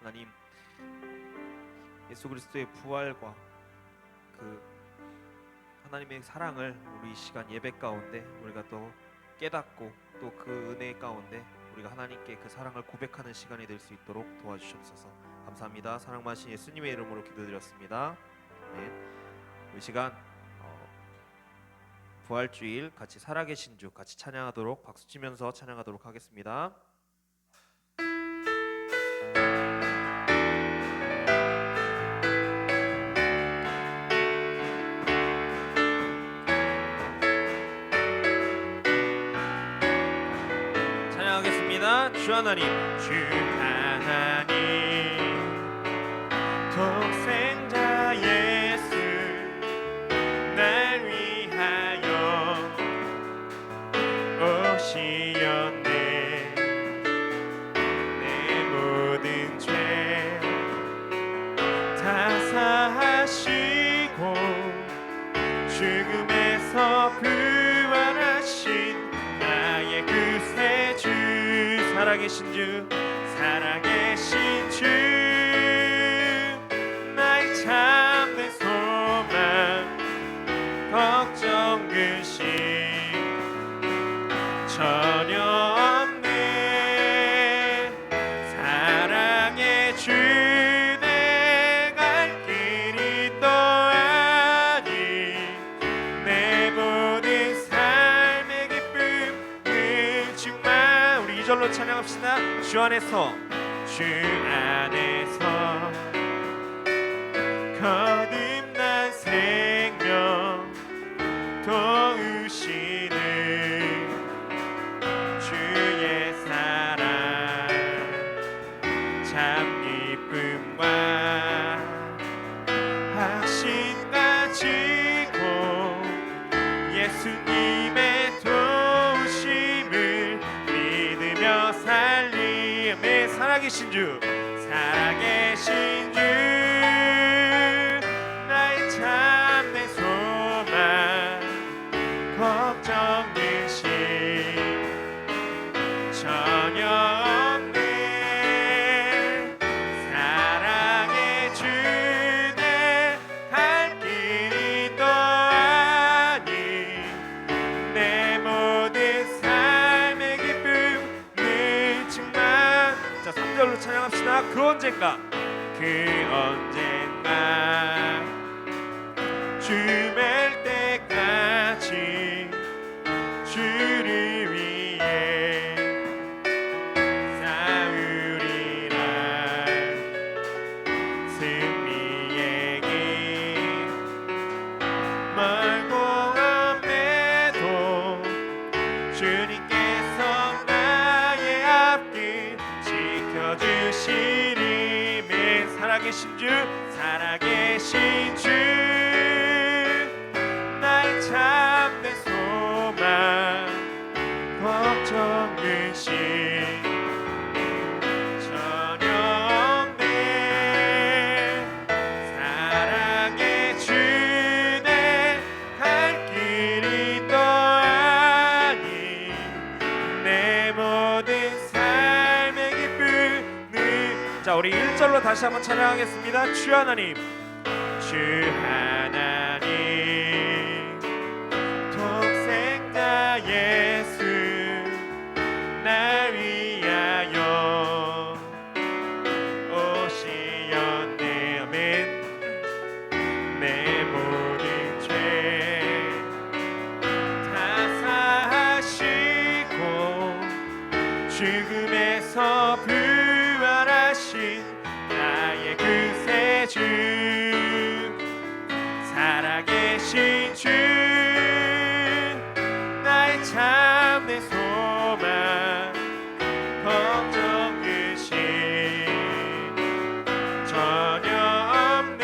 하나님, 예수 그리스도의 부활과 그 하나님의 사랑을 우리 이 시간 예배 가운데 우리가 또 깨닫고 또 그 은혜 가운데 우리가 하나님께 그 사랑을 고백하는 시간이 될 수 있도록 도와주시옵소서. 감사합니다. 사랑 많으신 예수님의 이름으로 기도드렸습니다. 네. 이 시간 부활주일 같이 살아계신 주 같이 찬양하도록 박수치면서 찬양하도록 하겠습니다. 찬양하겠습니다. 주 하나님, 주 하나님, 독생자 예수 날 위하여 오시었네. 내 모든 죄 다 사하시고 죽음에서 부활하신 나의 구세주, 살아계신 주, 살아계신 주, 나의 참된 소망, 걱정 근심 전혀 없네. 사랑의 주, 내 갈 길이 또 아니, 내 모든 삶의 기쁨을 충만. 우리 2절로 찬양합시다. 주 안에서, 주 안에서 거듭난 생명 도우시는 주의 사랑, 참 기쁨과 확신 가지고 예수님의 도우심을 믿으며 살리며, 살아계신 주, 살아계신 주, 나의 참된 소망, 걱정 근심 전혀 없네. 사랑의 주, 내 갈 길이 또 아니, 내 모든 삶의 기쁨을 충만. 자, 3절로 찬양합시다. 그 언젠가, 그 언젠가 주뵐 때까지 주를 위해 싸우리라. 승리의 길 멀고 험해도 주님께서 나의 앞길 지켜주시리매. 살아계신 주, 살아계신 주, 나의 참된 소망, 걱정 근심 전혀 없네. 사랑의 주, 내 갈 길이 또 아니, 내 모든 삶의 기쁨을. 자, 우리 1절로 다시 한번 찬양하겠습니다. 주 하나님, 주 하나님, 독생자 예수 날 위하여 오시었네. 아멘. 내 모든 죄 다 사하시고 죽음에서 부활하신 나의 구세주, 살아계신 주, 나의 참된 소망, 걱정 근심 전혀 없네.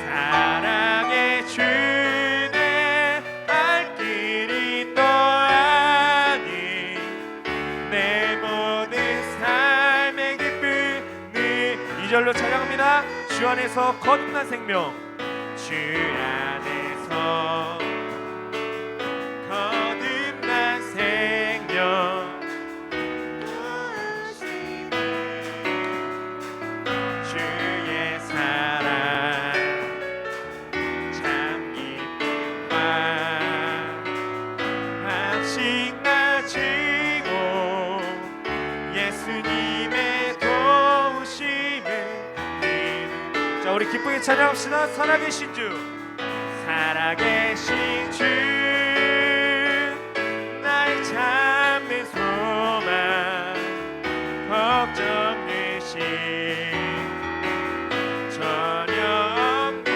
사랑의 주, 내 갈 길이 또 아니, 내 모든 삶의 기쁨을. 2절로 찬양합니다. 주 안에서 거듭난 생명, 주 안에서 거듭난 생명 예수님의 도우심을 믿음. 자, 우리 기쁘게 찬양합시다. 살아계신 주, 살아계신 주, 나의 참된 소망, 걱정 대신 전혀 없네.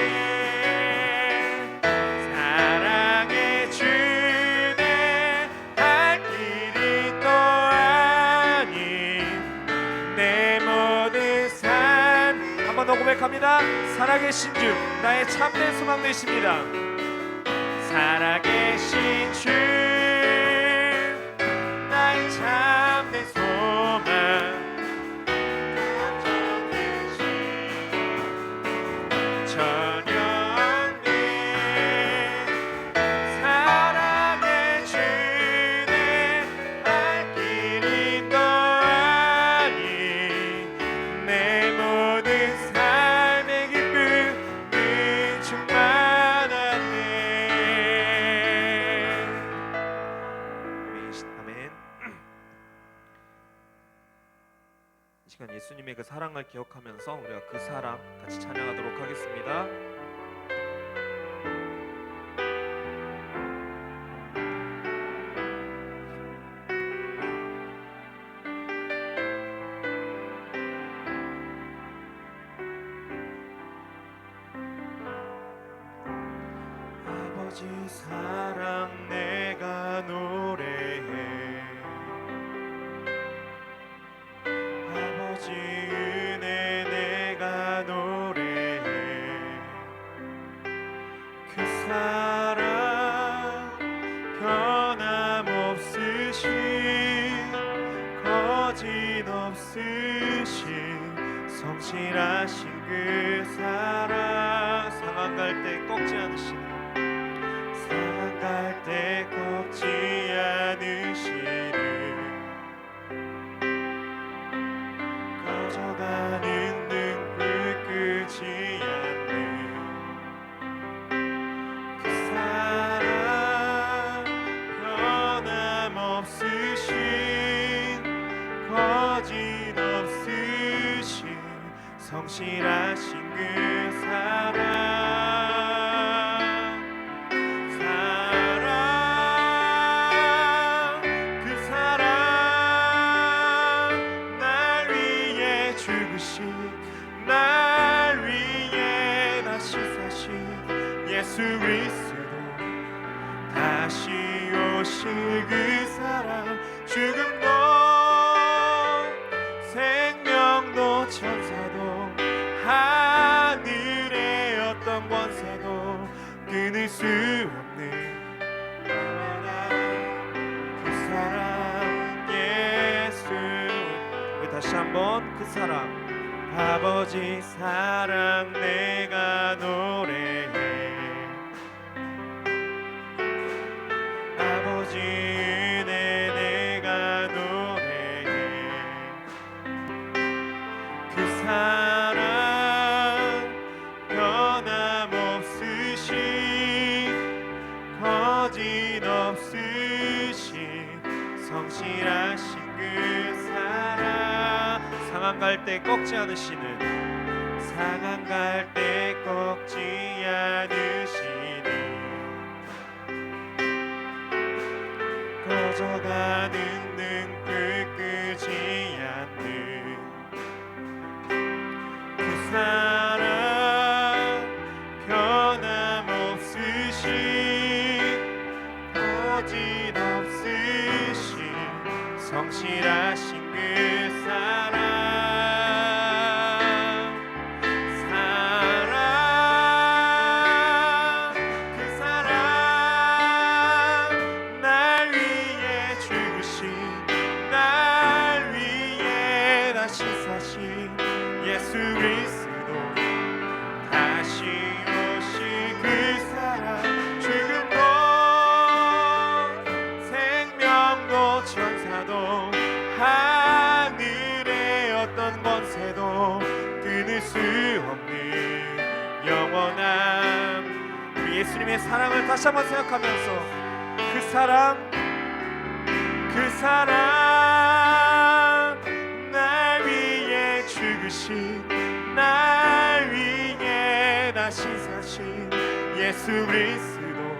사랑의 주네, 할 길이 또 아닌 내 모든 삶. 한 번 더 고백합니다. 살아계신 주, 나의 참된 소망 되십니다. 살아계신 주, 나의 참된 소망, 전혀 없네. 사랑의 주네, 할 길이 또 아닌 내 모든 삶의 기쁨은 충만하네. 아멘. 이 시간 예수님의 그 사랑을 기억하면서 우리가 그 사랑 같이 찬양하도록 하겠습니다. 아버지 사랑 내가 노래해, 아버지 은혜 내가 노래해. 그 사랑 변함없으신, 거짓없으신, 성실하신 그 사랑, 상한 갈 때 꺾지 않으시는, 상한 갈 때 꺾지 않으시는, 꺼져가는 등불 끄지 않는 그 사랑, 변함없으신, 거짓없으신, 성실하신 그 사랑. 그 사랑, 날 위해 죽으신, 날 위해 다시 사신 예수 그리스도, 다시 오실 그 사랑. 죽음도 생명도 천사도 하늘의 어떤 권세도 끊을 수 없는 영원한 그 사랑 예수. 우리 다시 한번 그 사랑. 아버지 사랑 내가 노래해, 아버지 은혜 내가 노래해. 그 사랑 변함없으신, 거짓없으신, 성실하신 그 사랑. 상한 갈 때 꺾지 않으시는, 상한 갈 때 꺾지 않으시는, 꺼져가는 등불 끄지 않는 그 사랑, 변함없으신, 거짓없으신, 성실하신 그 사랑. 그 사랑, 날 위해 죽으신, 날 위해 다시 사신 예수 그리스도, 다시 오실 그 사랑. 죽음도 생명도 천사도 하늘의 어떤 권세도 끊을 수 없는 영원한 우리 예수님의 사랑을 다시 한번 생각하면서 그 사랑, 그 사랑, 죽으신 날 위해 다시 사신 예수 그리스도,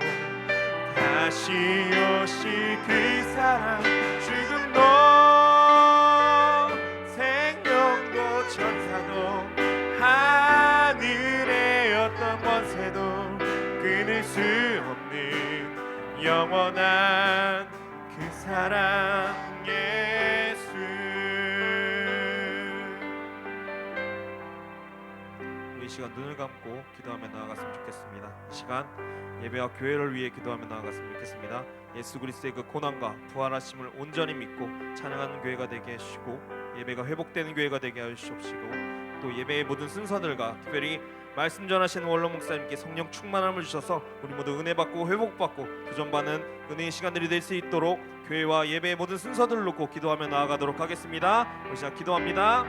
다시 오실 그 사랑, 죽음도 생명도 천사도 하늘의 어떤 권세도 끊을 수 없는 영원한 그 사랑 예수. 우리 이 시간 눈을 감고 기도하며 나아갔으면 좋겠습니다. 이 시간 예배와 교회를 위해 기도하며 나아갔으면 좋겠습니다. 예수 그리스도의 그 고난과 부활하심을 온전히 믿고 찬양하는 교회가 되게 해주시고, 예배가 회복되는 교회가 되게 하시옵시고, 또 예배의 모든 순서들과 특별히 말씀 전하시는 원로 목사님께 성령 충만함을 주셔서 우리 모두 은혜 받고 회복받고 도전받는 은혜의 시간들이 될 수 있도록 교회와 예배의 모든 순서들을 놓고 기도하며 나아가도록 하겠습니다. 우리 시작 기도합니다.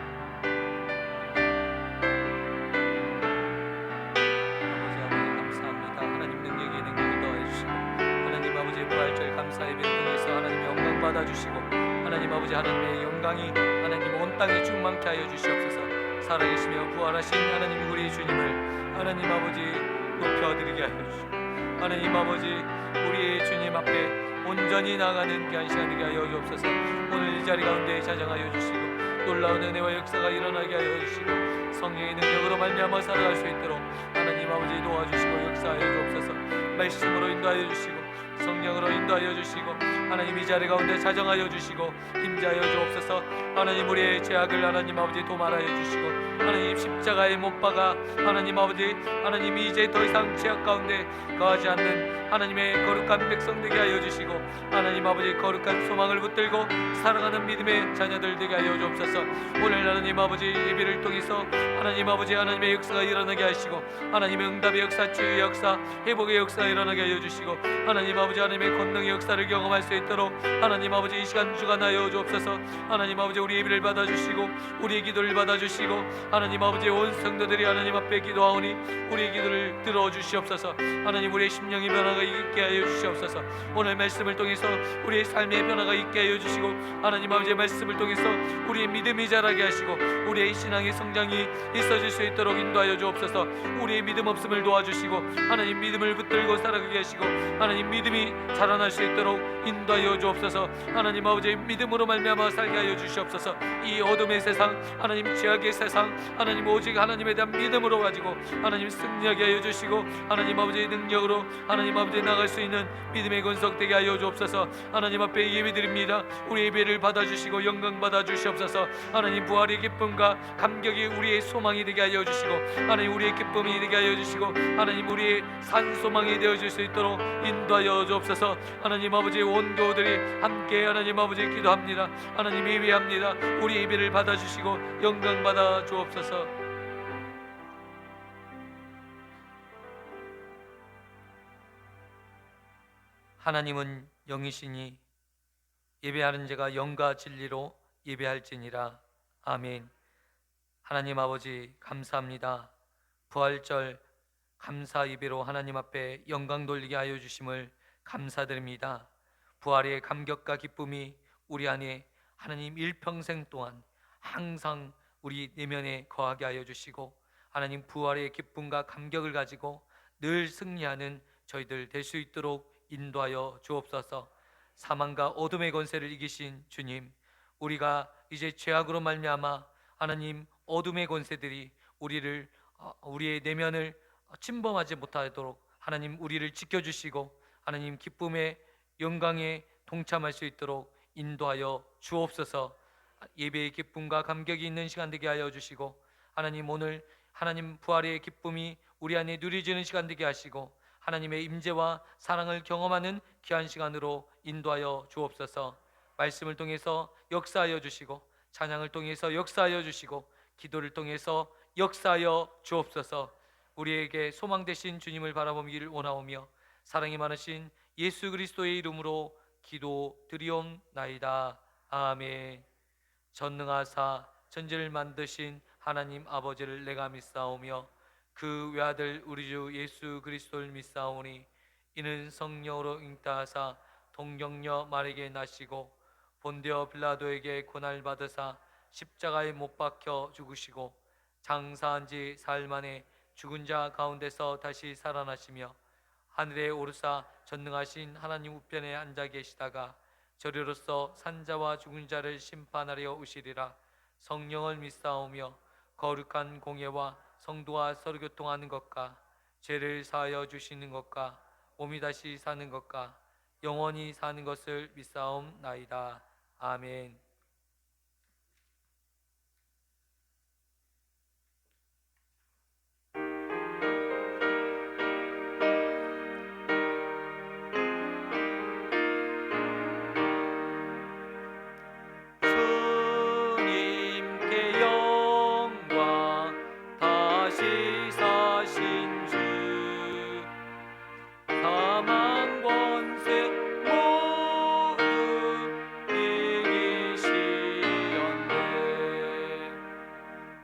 받아주시고, 하나님 아버지, 하나님의 영광이 하나님 온 땅에 충만케 하여 주시옵소서. 살아계시며 부활하신 하나님 우리 주님을 하나님 아버지 높여드리게 하여 주시고, 하나님 아버지 우리의 주님 앞에 온전히 나가는 귀한 시간 되게 하여 주옵소서. 오늘 이 자리 가운데 자정하여 주시고, 놀라운 은혜와 역사가 일어나게 하여 주시고, 성령의 능력으로 말미암아 살아갈 수 있도록 하나님 아버지 도와주시고 역사하여 주옵소서. 말씀으로 인도하여 주시고 성령으로 인도하여 주시고, 하나님 이 자리 가운데 자정하여 주시고 임재하여 주옵소서. 하나님 우리의 죄악을 하나님 아버지 도말하여 주시고, 하나님 십자가에 못 박아 하나님 아버지, 하나님 이제 더 이상 죄악 가운데 거하지 않는 하나님의 거룩한 백성 되게 하여 주시고, 하나님 아버지 거룩한 소망을 붙들고 살아가는 믿음의 자녀들 되게 하여 주옵소서. 오늘 하나님 아버지 예배를 통해서 하나님 아버지 하나님의 역사가 일어나게 하시고, 하나님의 응답의 역사, 치유의 역사, 회복의 역사가 일어나게 하여 주시고, 하나님 아버지 하나님의 권능의 역사를 경험할 수 있도록 하나님 아버지 이 시간 주관하여 주옵소서. 하나님 아버지 우리 예배를 받아주시고 우리의 기도를 받아주시고, 하나님 아버지 온 성도들이 하나님 앞에 기도하오니 우리의 기도를 들어주시옵소서. 하나님 우리의 심령의 변화가 있게 하여 주시옵소서. 오늘 말씀을 통해서 우리의 삶의 변화가 있게 하여 주시고, 하나님 아버지의 말씀을 통해서 우리의 믿음이 자라게 하시고 우리의 신앙의 성장이 있어질 수 있도록 인도하여 주옵소서. 우리의 믿음 없음을 도와주시고 하나님 믿음을 붙들고 살아가게 하시고, 하나님 믿음이 자라날 수 있도록 인도하여 주옵소서. 하나님 아버지 믿음으로 말미암아 살게 하여 주시옵소서. 이 어둠의 세상, 하나님 죄악의 세상, 하나님 오직 하나님에 대한 믿음으로 가지고 하나님 승리하게 하여 주시고, 하나님 아버지의 능력으로 하나님 아버지 나갈 수 있는 믿음의 권속되게 하여 주옵소서. 하나님 앞에 예배드립니다. 우리 예배를 받아주시고 영광 받아주시옵소서. 하나님 부활의 기쁨과 감격이 우리의 소망이 되게 하여 주시고, 하나님 우리의 기쁨이 되게 하여 주시고, 하나님 우리의 산소망이 되어질 수 있도록 인도하여 주옵소서. 하나님 아버지 온 교우들이 함께 하나님 아버지 기도합니다. 하나님 예배합니다. 우리 예배를 받아주시고 영광 받아 주옵소서. 하나님은 영이시니 예배하는 자가 영과 진리로 예배할지니라. 아멘. 하나님 아버지 감사합니다. 부활절 감사 예배로 하나님 앞에 영광 돌리게 하여 주심을 감사드립니다. 부활의 감격과 기쁨이 우리 안에 하나님 일평생 동안 항상 우리 내면에 거하게 하여 주시고, 하나님 부활의 기쁨과 감격을 가지고 늘 승리하는 저희들 될 수 있도록 인도하여 주옵소서. 사망과 어둠의 권세를 이기신 주님, 우리가 이제 죄악으로 말미암아 하나님 어둠의 권세들이 우리의 내면을 침범하지 못하도록 하나님 우리를 지켜주시고, 하나님 기쁨의 영광에 동참할 수 있도록 인도하여 주옵소서. 예배의 기쁨과 감격이 있는 시간 되게 하여 주시고, 하나님 오늘 하나님 부활의 기쁨이 우리 안에 누려지는 시간 되게 하시고, 하나님의 임재와 사랑을 경험하는 귀한 시간으로 인도하여 주옵소서. 말씀을 통해서 역사하여 주시고, 찬양을 통해서 역사하여 주시고, 기도를 통해서 역사하여 주옵소서. 우리에게 소망 되신 주님을 바라보기를 원하오며 사랑이 많으신 예수 그리스도의 이름으로 기도드리옵나이다. 아멘. 전능하사 천지를 만드신 하나님 아버지를 내가 믿사오며 그 외아들 우리 주 예수 그리스도를 믿사오니, 이는 성령으로 잉타하사 동정녀 마리아에게 나시고 본디오 빌라도에게 고난을 받으사 십자가에 못 박혀 죽으시고 장사한 지 사흘 만에 죽은 자 가운데서 다시 살아나시며 하늘에 오르사 전능하신 하나님 우편에 앉아 계시다가 저리로서 산자와 죽은 자를 심판하려 오시리라. 성령을 믿사오며 거룩한 공예와 성도와 서로 교통하는 것과 죄를 사하여 주시는 것과 몸이 다시 사는 것과 영원히 사는 것을 믿사옵나이다. 아멘. 주님께 영광, 다시 사신 주 사망 권세 모두 이기시었네.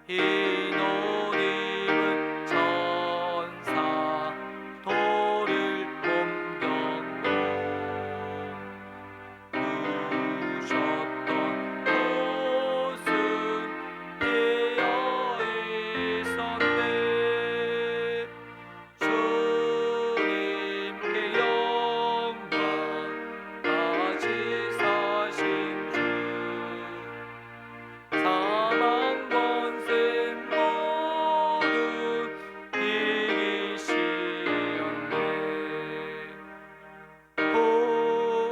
흰옷 입은 천사 돌을 옮겼고 누셨던 곳은 비어 있었네. 주님께 영광, 다시 사신 주 사망 권세 모두 이기시었네.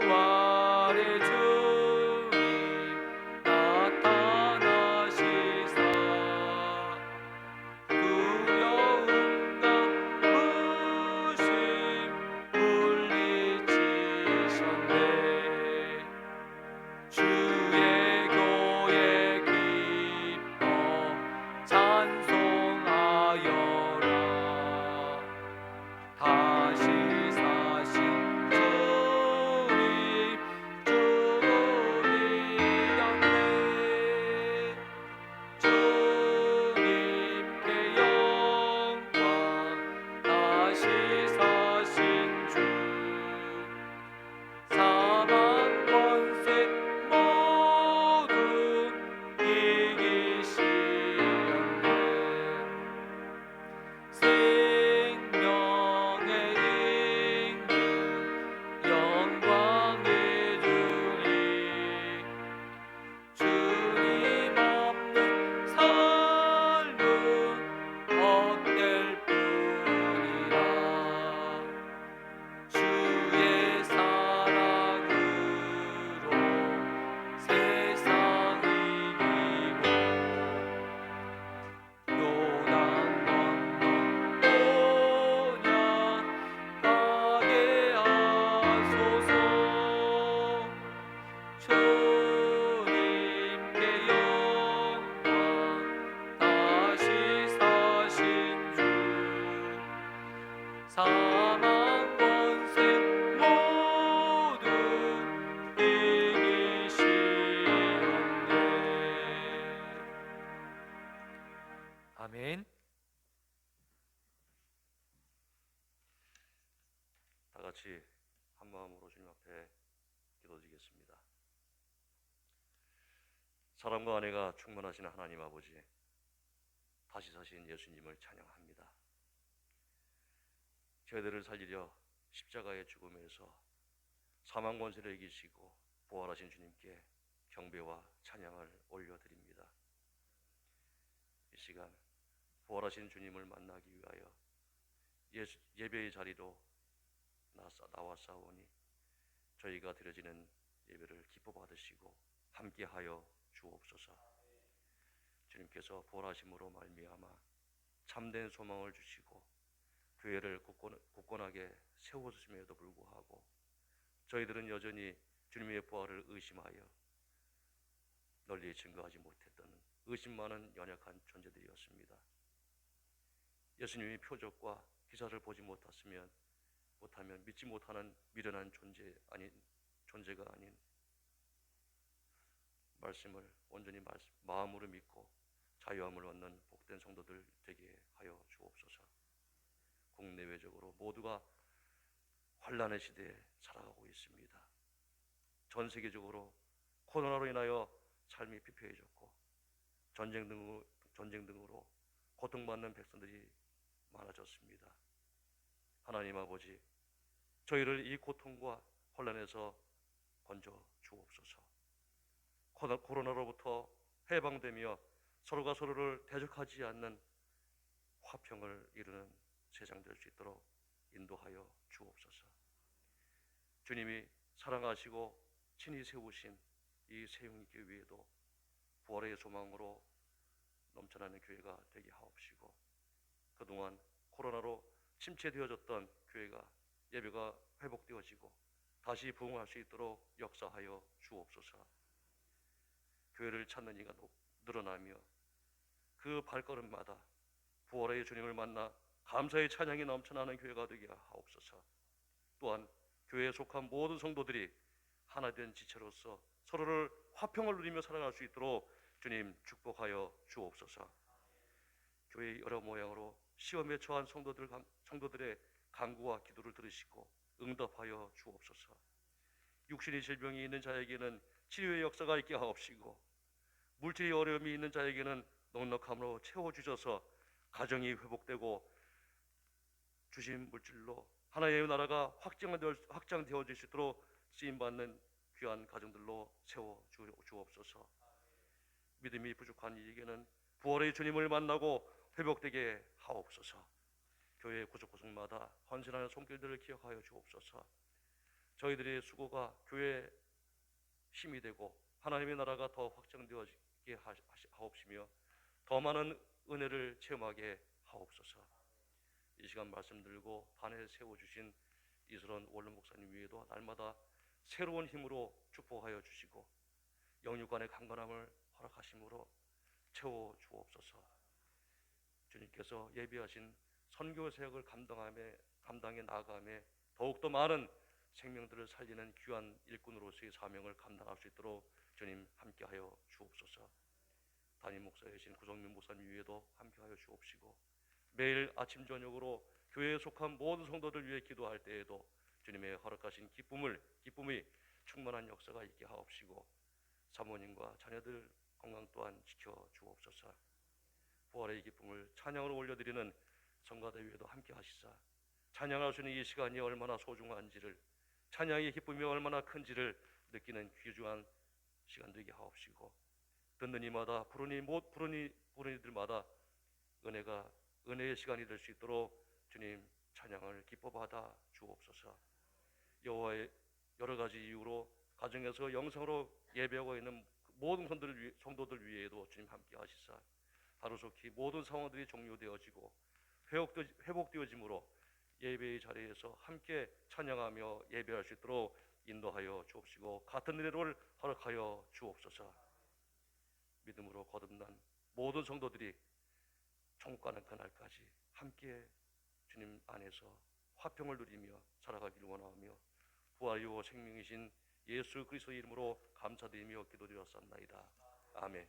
부활의 주님 나타나시사 두려움과 의심 물리치셨네. 주의 교회 기뻐 찬송하여라. 다시 사신 주님 죽음이었네. 주님께 영광, 다시 사신 주 사망 권세 모두 이기시었네. 생명의 인류 영광을 주니 주님 없는 삶은 헛될 뿐이라. 주의 사랑으로 세상 이기고 요단 건너 오냐 가게 하소서. 주님께 영광, 다시 사신 주 사망 권세 모두 이기시었네. 아멘. 다 같이 한 마음으로 주님 앞에 기도드리겠습니다. 사람과 아내가 충만하신 하나님 아버지, 다시 사신 예수님을 찬양합니다. 저희들을 살리려 십자가의 죽음에서 사망 권세를 이기시고 부활하신 주님께 경배와 찬양을 올려드립니다. 이 시간 부활하신 주님을 만나기 위하여 예배의 자리로 나와 싸우니 저희가 드려지는 예배를 기뻐 받으시고 함께하여 주옵소서. 주님께서 부활하심으로 말미암아 참된 소망을 주시고 교회를 굳건하게 세워주심에도 불구하고 저희들은 여전히 주님의 부활을 의심하여 널리 증거하지 못했던 의심 많은 연약한 존재들이었습니다. 예수님의 표적과 기사를 보지 못하면 믿지 못하는 미련한 존재가 아닌 말씀을 온전히 마음으로 믿고 자유함을 얻는 복된 성도들 되게 하여 주옵소서. 국내외적으로 모두가 환난의 시대에 살아가고 있습니다. 전 세계적으로 코로나로 인하여 삶이 피폐해졌고 전쟁 등으로 고통받는 백성들이 많아졌습니다. 하나님 아버지, 저희를 이 고통과 혼란에서 건져 주옵소서. 코로나로부터 해방되며 서로가 서로를 대적하지 않는 화평을 이루는 세상 될 수 있도록 인도하여 주옵소서. 주님이 사랑하시고 친히 세우신 이 세웅교회에도 부활의 소망으로 넘쳐나는 교회가 되게 하옵시고, 그동안 코로나로 침체되어졌던 교회가 예배가 회복되어지고 다시 부흥할 수 있도록 역사하여 주옵소서. 교회를 찾는 이가 늘어나며 그 발걸음마다 부활의 주님을 만나 감사의 찬양이 넘쳐나는 교회가 되게 하옵소서. 또한 교회에 속한 모든 성도들이 하나된 지체로서 서로를 화평을 누리며 살아갈 수 있도록 주님 축복하여 주옵소서. 교회의 여러 모양으로 시험에 처한 성도들의 간구와 기도를 들으시고 응답하여 주옵소서. 육신의 질병이 있는 자에게는 치료의 역사가 있게 하옵시고, 물질의 어려움이 있는 자에게는 넉넉함으로 채워주셔서 가정이 회복되고 주신 물질로 하나님의 나라가 확장되어질 수 있도록 쓰임받는 귀한 가정들로 세워 주옵소서. 믿음이 부족한 이에게는 부활의 주님을 만나고 회복되게 하옵소서. 교회 구석구석마다 헌신하는 손길들을 기억하여 주옵소서. 저희들의 수고가 교회에 힘이 되고 하나님의 나라가 더 확장되어지게 하옵시며 더 많은 은혜를 체험하게 하옵소서. 이 시간 말씀 들고 단에 세워주신 이슬원 원룸 목사님 위에도 날마다 새로운 힘으로 축복하여 주시고 영육간의 강건함을 허락하심으로 채워 주옵소서. 주님께서 예비하신 선교 사역을 감당해 나아가며 더욱더 많은 생명들을 살리는 귀한 일꾼으로서의 사명을 감당할 수 있도록 주님 함께하여 주옵소서. 담임 목사이신 구성민 목사님 위에도 함께하여 주옵시고, 매일 아침 저녁으로 교회에 속한 모든 성도들 위해 기도할 때에도 주님의 허락하신 기쁨이 충만한 역사가 있게 하옵시고, 사모님과 자녀들 건강 또한 지켜 주옵소서. 부활의 기쁨을 찬양으로 올려드리는 성가대회에도 함께 하시사 찬양할 수 있는 이 시간이 얼마나 소중한지를, 찬양의 기쁨이 얼마나 큰지를 느끼는 귀중한 시간 되게 하옵시고, 듣는 이마다 부르는 이들마다 은혜의 시간이 될 수 있도록 주님 찬양을 기뻐 받아 주옵소서. 여호와의 여러 가지 이유로 가정에서 영성으로 예배하고 있는 모든 성도들 위에도 주님 함께 하시사 하루속히 모든 상황들이 종료되어지고 회복되어짐으로 예배의 자리에서 함께 찬양하며 예배할 수 있도록 인도하여 주옵시고, 같은 은혜를 허락하여 주옵소서. 믿음으로 거듭난 모든 성도들이 천국 가는 그날까지 함께 주님 안에서 화평을 누리며 살아가기를 원하며 부활이요 생명이신 예수 그리스도의 이름으로 감사드리며 기도드렸사옵나이다. 아멘.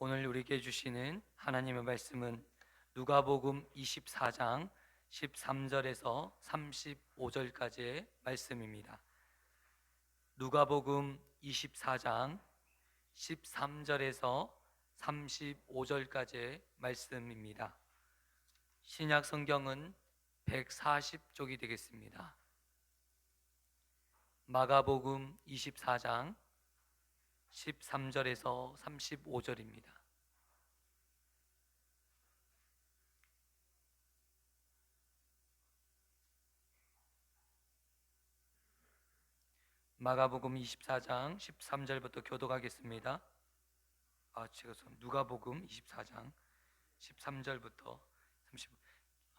오늘 우리에게 주시는 하나님의 말씀은 누가복음 24장 13절에서 35절까지의 말씀입니다. 누가복음 24장 13절에서 35절까지의 말씀입니다. 신약 성경은 140쪽이 되겠습니다. 마가복음 24장 13절에서 35절입니다. 마가복음 24장 13절부터 교독하겠습니다. 제가 누가복음 24장 13절부터 35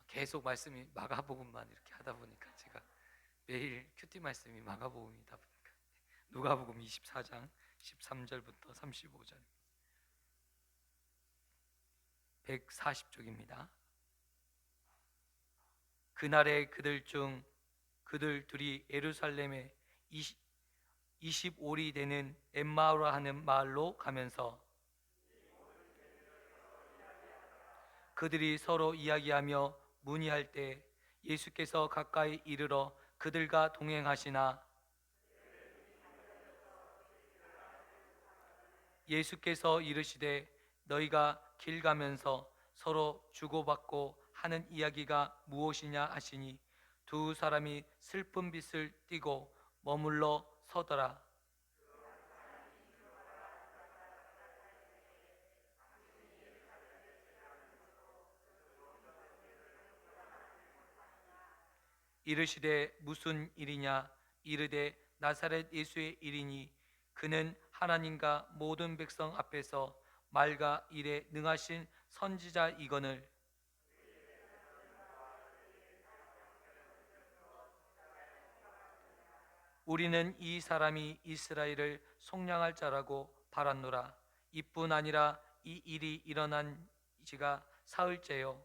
계속 말씀이 마가복음만 이렇게 하다 보니까 제가 매일 큐티 말씀이 마가복음이다 보니까 누가복음 24장 13절부터 35절 140쪽입니다. 그날에 그들 둘이 예루살렘에 25리 되는 엠마오라 하는 마을로 가면서 그들이 서로 이야기하며 문의할 때 예수께서 가까이 이르러 그들과 동행하시나 예수께서 이르시되 너희가 길 가면서 서로 주고받고 하는 이야기가 무엇이냐 하시니 두 사람이 슬픈 빛을 띠고 머물러 서더라. 이르시되 무슨 일이냐 이르되 나사렛 예수의 일이니 그는 하나님과 모든 백성 앞에서 말과 일에 능하신 선지자이거늘 우리는 이 사람이 이스라엘을 속량할 자라고 바랐노라. 이뿐 아니라 이 일이 일어난 지가 사흘째요.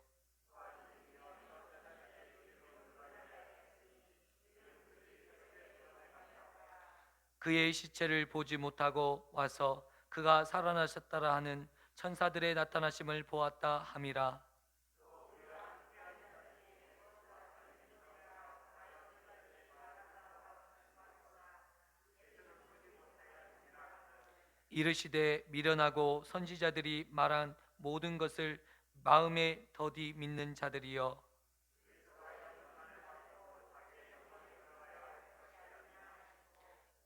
그의 시체를 보지 못하고 와서 그가 살아나셨다라 하는 천사들의 나타나심을 보았다 함이라. 이르시되 미련하고 선지자들이 말한 모든 것을 마음에 더디 믿는 자들이여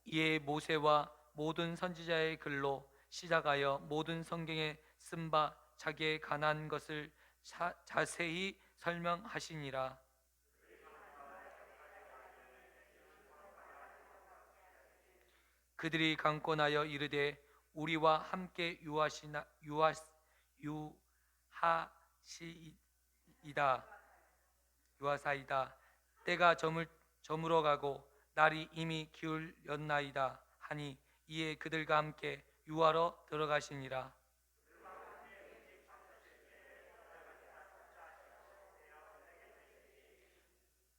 이에 모세와 모든 선지자의 글로 시작하여 모든 성경에 쓴 바 자기의 가난한 것을 자세히 설명하시니라. 그들이 강권하여 이르되 우리와 함께 유하사이다. 때가 저물어 가고 날이 이미 기울였나이다 하니 이에 그들과 함께 유하러 들어가시니라.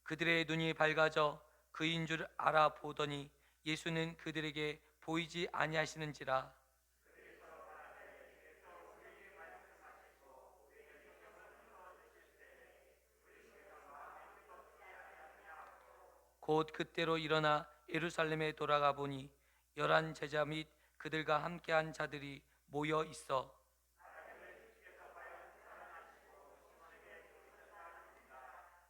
그들의 눈이 밝아져 그인 줄 알아보더니 예수는 그들에게 보이지 아니하시는지라. 곧 그때로 일어나 예루살렘에 돌아가 보니 11 제자 및 그들과 함께한 자들이 모여 있어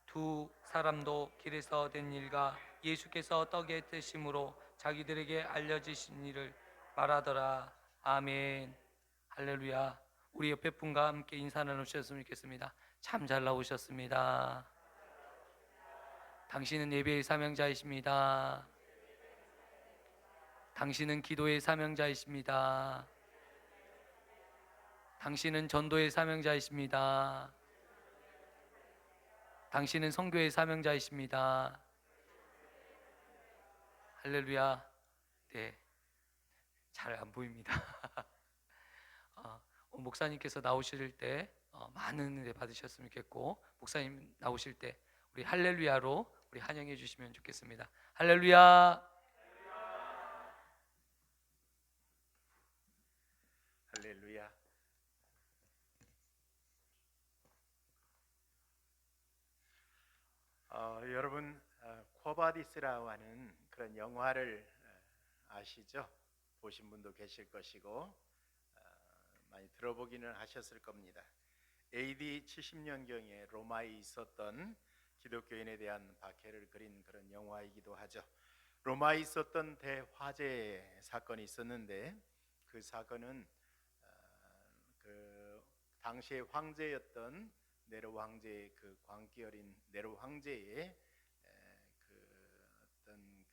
두 사람도 길에서 된 일과 예수께서 떡에 드심으로 자기들에게 알려지신 일을 말하더라. 아멘. 할렐루야. 우리 옆에 분과 함께 인사 나누셨으면 좋겠습니다. 참 잘 나오셨습니다. 당신은 예배의 사명자이십니다. 당신은 기도의 사명자이십니다. 당신은 전도의 사명자이십니다. 당신은 선교의 사명자이십니다. 할렐루야. 네, 잘 안 보입니다. 목사님께서 나오실 때 많은 은혜 받으셨으면 좋겠고 목사님 나오실 때 우리 할렐루야로 우리 환영해 주시면 좋겠습니다. 할렐루야. 할렐루야. 여러분 코바디스라고 하는 그런 영화를 아시죠? 보신 분도 계실 것이고 많이 들어보기는 하셨을 겁니다. AD 70년경에 로마에 있었던 기독교인에 대한 박해를 그린 그런 영화이기도 하죠. 로마에 있었던 대화재 사건이 있었는데 그 사건은 그 당시의 황제였던 네로 황제의 그 광기 어린 네로 황제의 어떤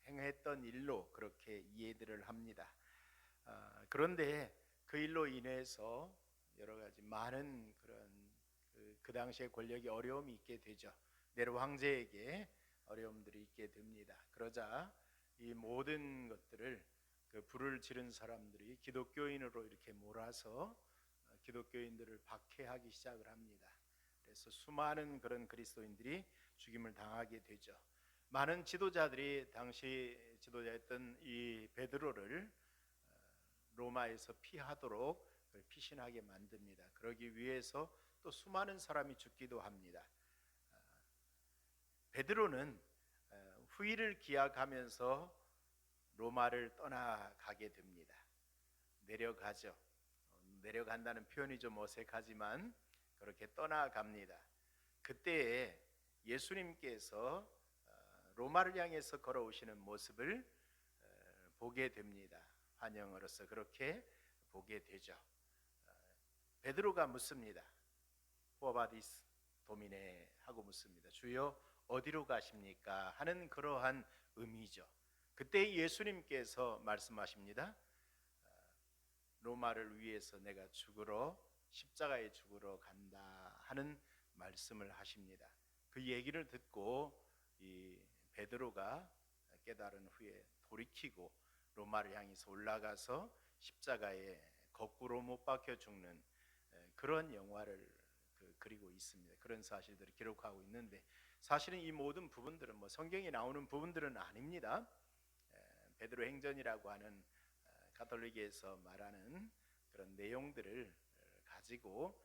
행했던 일로 그렇게 이해들을 합니다. 그런데 그 일로 인해서 여러 가지 많은 그런 그 당시의 권력이 어려움이 있게 되죠. 네로 황제에게 어려움들이 있게 됩니다. 그러자 이 모든 것들을 그 불을 지른 사람들이 기독교인으로 이렇게 몰아서 기독교인들을 박해하기 시작을 합니다. 그래서 수많은 그런 그리스도인들이 죽임을 당하게 되죠. 많은 지도자들이 당시 지도자였던 이 베드로를 로마에서 피하도록 피신하게 만듭니다. 그러기 위해서 또 수많은 사람이 죽기도 합니다. 베드로는 후일을 기약하면서 로마를 떠나가게 됩니다. 내려가죠. 내려간다는 표현이 좀 어색하지만 그렇게 떠나갑니다. 그때에 예수님께서 로마를 향해서 걸어오시는 모습을 보게 됩니다. 환영으로서 그렇게 보게 되죠. 베드로가 묻습니다. 후아바디스 도미네 하고 묻습니다. 주여 어디로 가십니까? 하는 그러한 의미죠. 그때 예수님께서 말씀하십니다. 로마를 위해서 내가 십자가에 죽으러 간다 하는 말씀을 하십니다. 그 얘기를 듣고 이 베드로가 깨달은 후에 돌이키고 로마를 향해서 올라가서 십자가에 거꾸로 못 박혀 죽는 그런 영화를 그리고 있습니다. 그런 사실들을 기록하고 있는데 사실은 이 모든 부분들은 성경에 나오는 부분들은 아닙니다. 베드로 행전이라고 하는 가톨릭에서 말하는 그런 내용들을 가지고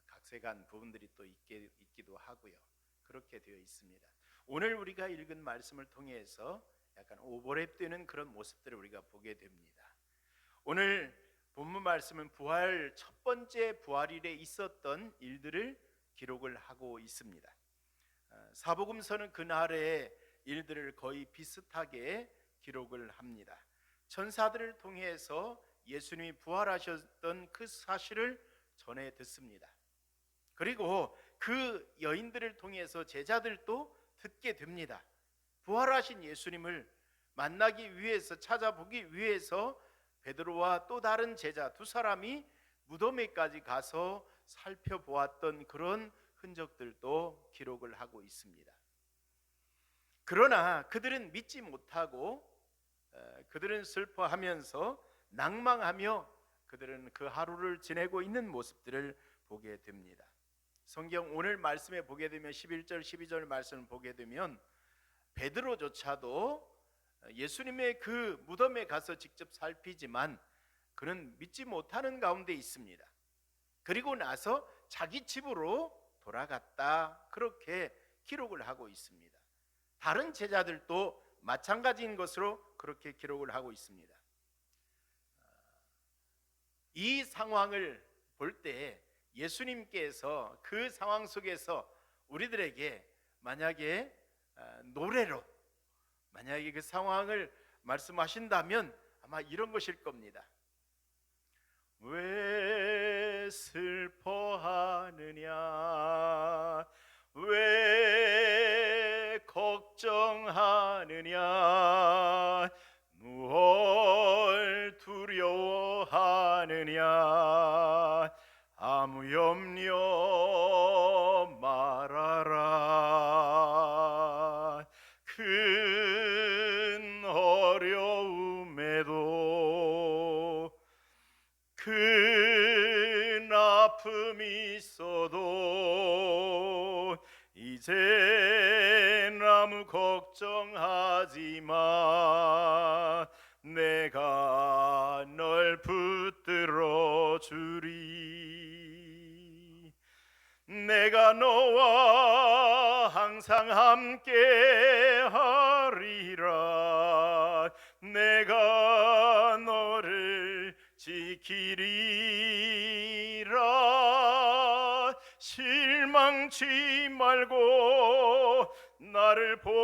각색한 부분들이 또 있기도 하고요. 그렇게 되어 있습니다. 오늘 우리가 읽은 말씀을 통해서 약간 오버랩되는 그런 모습들을 우리가 보게 됩니다. 오늘 본문 말씀은 첫 번째 부활일에 있었던 일들을 기록을 하고 있습니다. 사복음서는 그날의 일들을 거의 비슷하게 기록을 합니다. 천사들을 통해서 예수님이 부활하셨던 그 사실을 전해 듣습니다. 그리고 그 여인들을 통해서 제자들도 듣게 됩니다. 부활하신 예수님을 만나기 위해서 찾아보기 위해서 베드로와 또 다른 제자 두 사람이 무덤에까지 가서 살펴보았던 그런 흔적들도 기록을 하고 있습니다. 그러나 그들은 믿지 못하고 그들은 슬퍼하면서 낭망하며 그들은 그 하루를 지내고 있는 모습들을 보게 됩니다. 성경 오늘 말씀에 보게 되면 11절 12절 말씀을 보게 되면 베드로조차도 예수님의 그 무덤에 가서 직접 살피지만 그는 믿지 못하는 가운데 있습니다. 그리고 나서 자기 집으로 돌아갔다 그렇게 기록을 하고 있습니다. 다른 제자들도 마찬가지인 것으로 그렇게 기록을 하고 있습니다. 이 상황을 볼 때 예수님께서 그 상황 속에서 우리들에게 만약에 노래로 만약에 그 상황을 말씀하신다면 아마 이런 것일 겁니다. 왜 슬퍼하느냐 왜 걱정하느냐 무얼 두려워하느냐 아무 염려 말아라 큰 어려움에도 큰 아픔이 있어도 이젠 아무 걱정하지 마 내가 널 붙들어 주리 내가 너와 항상 항상 함께 하리라. 내가 너를 지키리라. 실망치 말고 나를 보아라.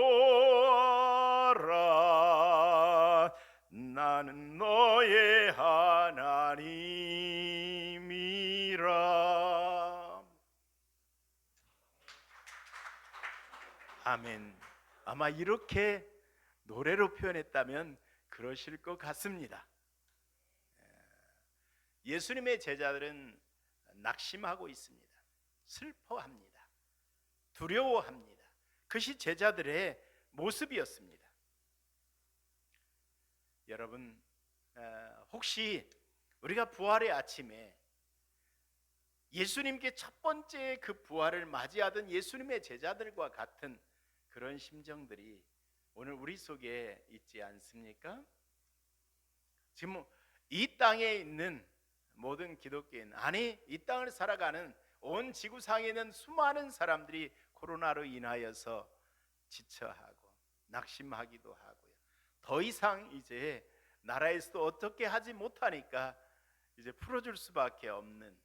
나는 너의 하나님이라. 아멘. 아마 이렇게 노래로 표현했다면 그러실 것 같습니다. 예수님의 제자들은 낙심하고 있습니다. 슬퍼합니다. 두려워합니다. 그것이 제자들의 모습이었습니다. 여러분, 혹시 우리가 부활의 아침에 예수님께 첫 번째 그 부활을 맞이하던 예수님의 제자들과 같은 그런 심정들이 오늘 우리 속에 있지 않습니까? 지금 이 땅에 있는 모든 기독교인, 아니 이 땅을 살아가는 온 지구상에 있는 수많은 사람들이 코로나로 인하여서 지쳐하고 낙심하기도 하고요. 더 이상 이제 나라에서도 어떻게 하지 못하니까 이제 풀어줄 수밖에 없는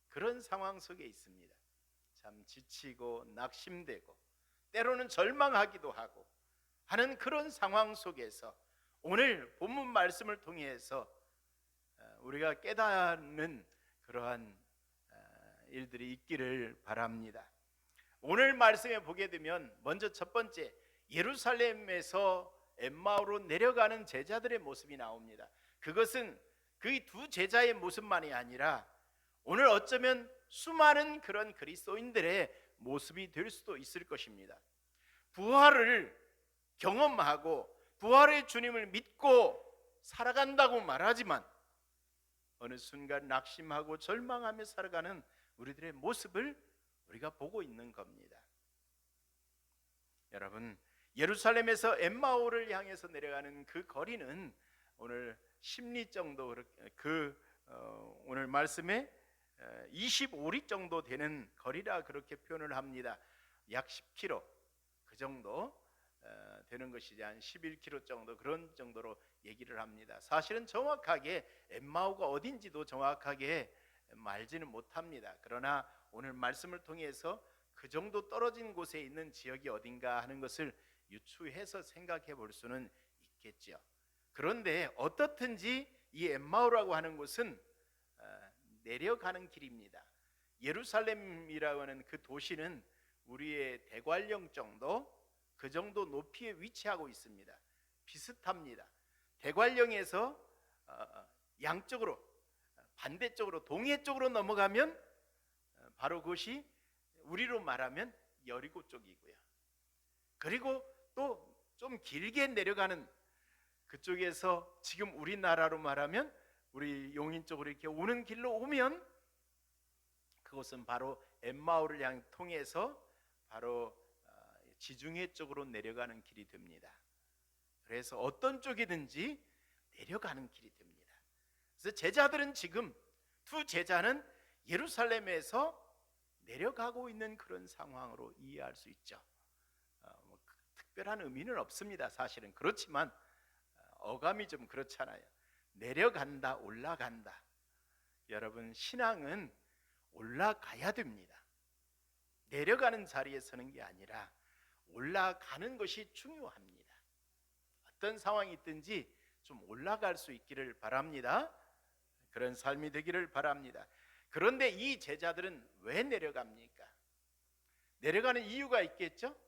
그런 상황 속에 있습니다. 참 지치고 낙심되고 때로는 절망하기도 하고 하는 그런 상황 속에서 오늘 본문 말씀을 통해서 우리가 깨닫는 그러한 일들이 있기를 바랍니다. 오늘 말씀에 보게 되면 먼저 첫 번째, 예루살렘에서 엠마오로 내려가는 제자들의 모습이 나옵니다. 그것은 그 두 제자의 모습만이 아니라 오늘 어쩌면 수많은 그런 그리스도인들의 모습이 될 수도 있을 것입니다. 부활을 경험하고 부활의 주님을 믿고 살아간다고 말하지만 어느 순간 낙심하고 절망하며 살아가는 우리들의 모습을 우리가 보고 있는 겁니다. 여러분, 예루살렘에서 엠마오를 향해서 내려가는 그 거리는 오늘 10리 정도, 오늘 말씀에 25리 정도 되는 거리라 그렇게 표현을 합니다. 약 10km 그 정도 되는 것이지, 한 11km 정도, 그런 정도로 얘기를 합니다. 사실은 정확하게 엠마오가 어딘지도 정확하게 말지는 못합니다. 그러나 오늘 말씀을 통해서 그 정도 떨어진 곳에 있는 지역이 어딘가 하는 것을 유추해서 생각해 볼 수는 있겠죠. 그런데 어떻든지 이 엠마오라고 하는 곳은 내려가는 길입니다. 예루살렘이라고 하는 그 도시는 우리의 대관령 정도, 그 정도 높이에 위치하고 있습니다. 비슷합니다. 대관령에서 양쪽으로, 반대쪽으로, 동해 쪽으로 넘어가면 바로 그것이 우리로 말하면 여리고 쪽이고요. 그리고 또 좀 길게 내려가는 그쪽에서 지금 우리나라로 말하면 우리 용인 쪽으로 이렇게 오는 길로 오면 그곳은 바로 엠마오를 향해 통해서 바로 지중해 쪽으로 내려가는 길이 됩니다. 그래서 어떤 쪽이든지 내려가는 길이 됩니다. 그래서 제자들은 지금 두 제자는 예루살렘에서 내려가고 있는 그런 상황으로 이해할 수 있죠. 특별한 의미는 없습니다. 사실은 그렇지만 어감이 좀 그렇잖아요. 내려간다, 올라간다. 여러분, 신앙은 올라가야 됩니다. 내려가는 자리에 서는 게 아니라 올라가는 것이 중요합니다. 어떤 상황이 있든지 좀 올라갈 수 있기를 바랍니다. 그런 삶이 되기를 바랍니다. 그런데 이 제자들은 왜 내려갑니까? 내려가는 이유가 있겠죠?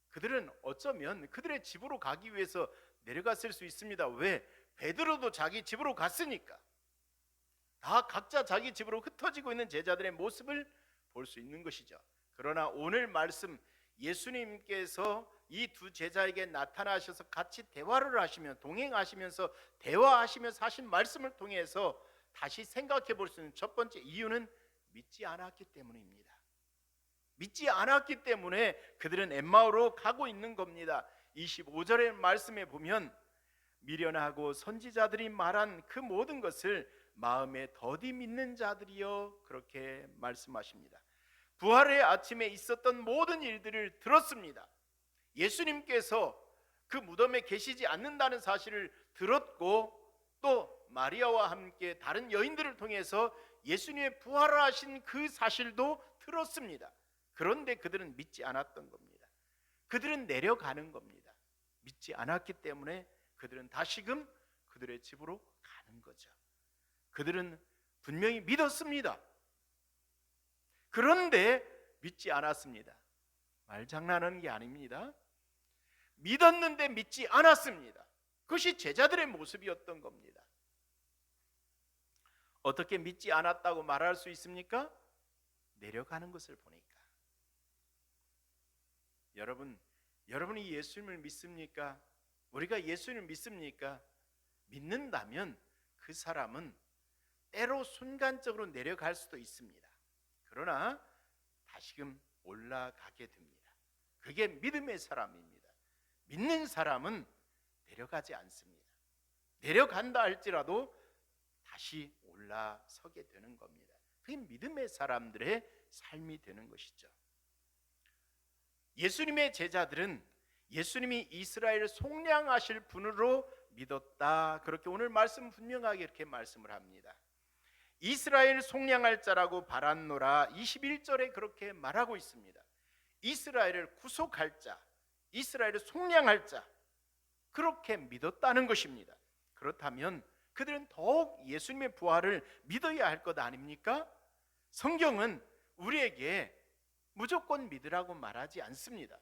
그들은 어쩌면 그들의 집으로 가기 위해서 내려갔을 수 있습니다. 왜? 베드로도 자기 집으로 갔으니까. 다 각자 자기 집으로 흩어지고 있는 제자들의 모습을 볼 수 있는 것이죠. 그러나 오늘 말씀, 예수님께서 이 두 제자에게 나타나셔서 같이 대화를 하시며 동행하시면서 대화하시면서 하신 말씀을 통해서 다시 생각해 볼 수 있는 첫 번째 이유는 믿지 않았기 때문입니다. 믿지 않았기 때문에 그들은 엠마오로 가고 있는 겁니다. 25절의 말씀에 보면 미련하고 선지자들이 말한 그 모든 것을 마음에 더디 믿는 자들이여, 그렇게 말씀하십니다. 부활의 아침에 있었던 모든 일들을 들었습니다. 예수님께서 그 무덤에 계시지 않는다는 사실을 들었고, 또 마리아와 함께 다른 여인들을 통해서 예수님의 부활하신 그 사실도 들었습니다. 그런데 그들은 믿지 않았던 겁니다. 그들은 내려가는 겁니다. 믿지 않았기 때문에 그들은 다시금 그들의 집으로 가는 거죠. 그들은 분명히 믿었습니다. 그런데 믿지 않았습니다. 말장난하는 게 아닙니다. 믿었는데 믿지 않았습니다. 그것이 제자들의 모습이었던 겁니다. 어떻게 믿지 않았다고 말할 수 있습니까? 내려가는 것을 보니까. 여러분이 예수님을 믿습니까? 우리가 예수님을 믿습니까? 믿는다면 그 사람은 때로 순간적으로 내려갈 수도 있습니다. 그러나 다시금 올라가게 됩니다. 그게 믿음의 사람입니다. 믿는 사람은 내려가지 않습니다. 내려간다 할지라도 다시 올라서게 되는 겁니다. 그게 믿음의 사람들의 삶이 되는 것이죠. 예수님의 제자들은 예수님이 이스라엘을 속량하실 분으로 믿었다. 그렇게 오늘 말씀 분명하게 이렇게 말씀을 합니다. 이스라엘 속량할 자라고 바랐노라. 21절에 그렇게 말하고 있습니다. 이스라엘을 구속할 자, 이스라엘을 속량할 자, 그렇게 믿었다는 것입니다. 그렇다면 그들은 더욱 예수님의 부활을 믿어야 할 것 아닙니까? 성경은 우리에게 무조건 믿으라고 말하지 않습니다.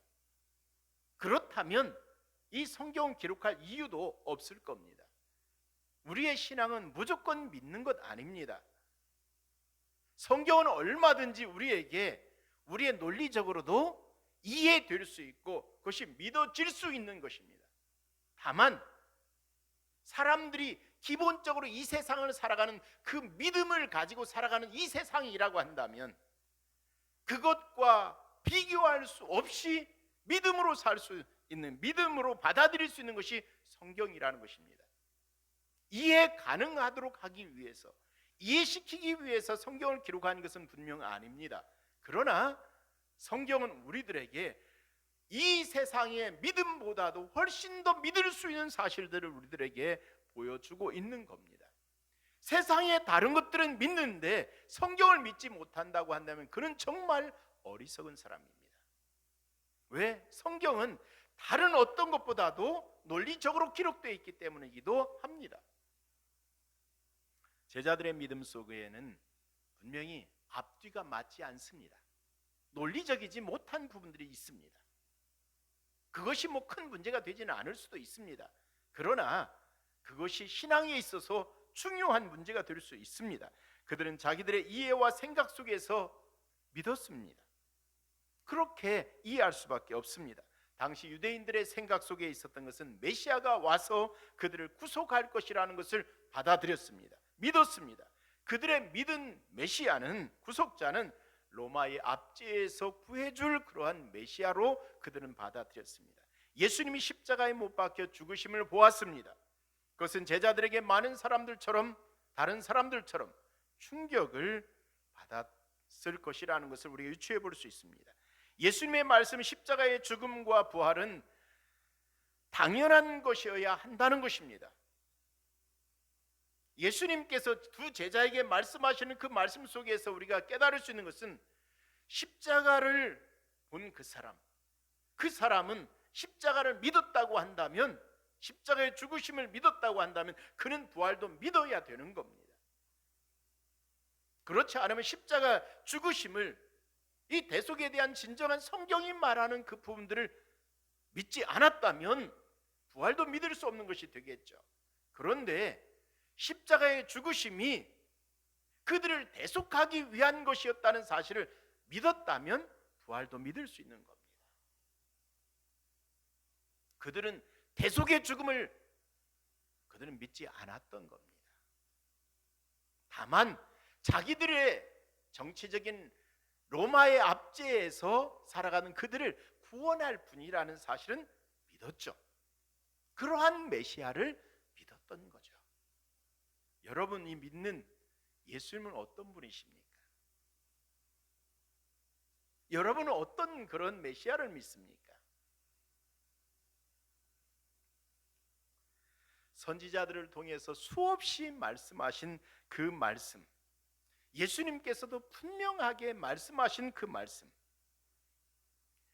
그렇다면 이 성경을 기록할 이유도 없을 겁니다. 우리의 신앙은 무조건 믿는 것 아닙니다. 성경은 얼마든지 우리에게 우리의 논리적으로도 이해될 수 있고 그것이 믿어질 수 있는 것입니다. 다만 사람들이 기본적으로 이 세상을 살아가는 그 믿음을 가지고 살아가는 이 세상이라고 한다면 그것과 비교할 수 없이 믿음으로 살 수 있는, 믿음으로 받아들일 수 있는 것이 성경이라는 것입니다. 이해 가능하도록 하기 위해서, 이해시키기 위해서 성경을 기록한 것은 분명 아닙니다. 그러나 성경은 우리들에게 이 세상의 믿음보다도 훨씬 더 믿을 수 있는 사실들을 우리들에게 보여주고 있는 겁니다. 세상의 다른 것들은 믿는데 성경을 믿지 못한다고 한다면 그는 정말 어리석은 사람입니다. 왜? 성경은 다른 어떤 것보다도 논리적으로 기록되어 있기 때문이기도 합니다. 제자들의 믿음 속에는 분명히 앞뒤가 맞지 않습니다. 논리적이지 못한 부분들이 있습니다. 그것이 뭐 큰 문제가 되지는 않을 수도 있습니다. 그러나 그것이 신앙에 있어서 중요한 문제가 될 수 있습니다. 그들은 자기들의 이해와 생각 속에서 믿었습니다. 그렇게 이해할 수밖에 없습니다. 당시 유대인들의 생각 속에 있었던 것은 메시아가 와서 그들을 구속할 것이라는 것을 받아들였습니다. 믿었습니다. 그들의 믿은 메시아는, 구속자는 로마의 압제에서 구해줄 그러한 메시아로 그들은 받아들였습니다. 예수님이 십자가에 못 박혀 죽으심을 보았습니다. 그것은 제자들에게 많은 사람들처럼, 다른 사람들처럼 충격을 받았을 것이라는 것을 우리가 유추해 볼 수 있습니다. 예수님의 말씀, 십자가의 죽음과 부활은 당연한 것이어야 한다는 것입니다. 예수님께서 두 제자에게 말씀하시는 그 말씀 속에서 우리가 깨달을 수 있는 것은 십자가를 본 그 사람은 십자가를 믿었다고 한다면, 십자가의 죽으심을 믿었다고 한다면 그는 부활도 믿어야 되는 겁니다. 그렇지 않으면 십자가 죽으심을, 이 대속에 대한 진정한 성경이 말하는 그 부분들을 믿지 않았다면 부활도 믿을 수 없는 것이 되겠죠. 그런데 십자가의 죽으심이 그들을 대속하기 위한 것이었다는 사실을 믿었다면 부활도 믿을 수 있는 겁니다. 그들은 대속의 죽음을 그들은 믿지 않았던 겁니다. 다만 자기들의 정치적인 로마의 압제에서 살아가는 그들을 구원할 분이라는 사실은 믿었죠. 그러한 메시아를 믿었던 거죠. 여러분이 믿는 예수님은 어떤 분이십니까? 여러분은 어떤 그런 메시아를 믿습니까? 선지자들을 통해서 수없이 말씀하신 그 말씀, 예수님께서도 분명하게 말씀하신 그 말씀,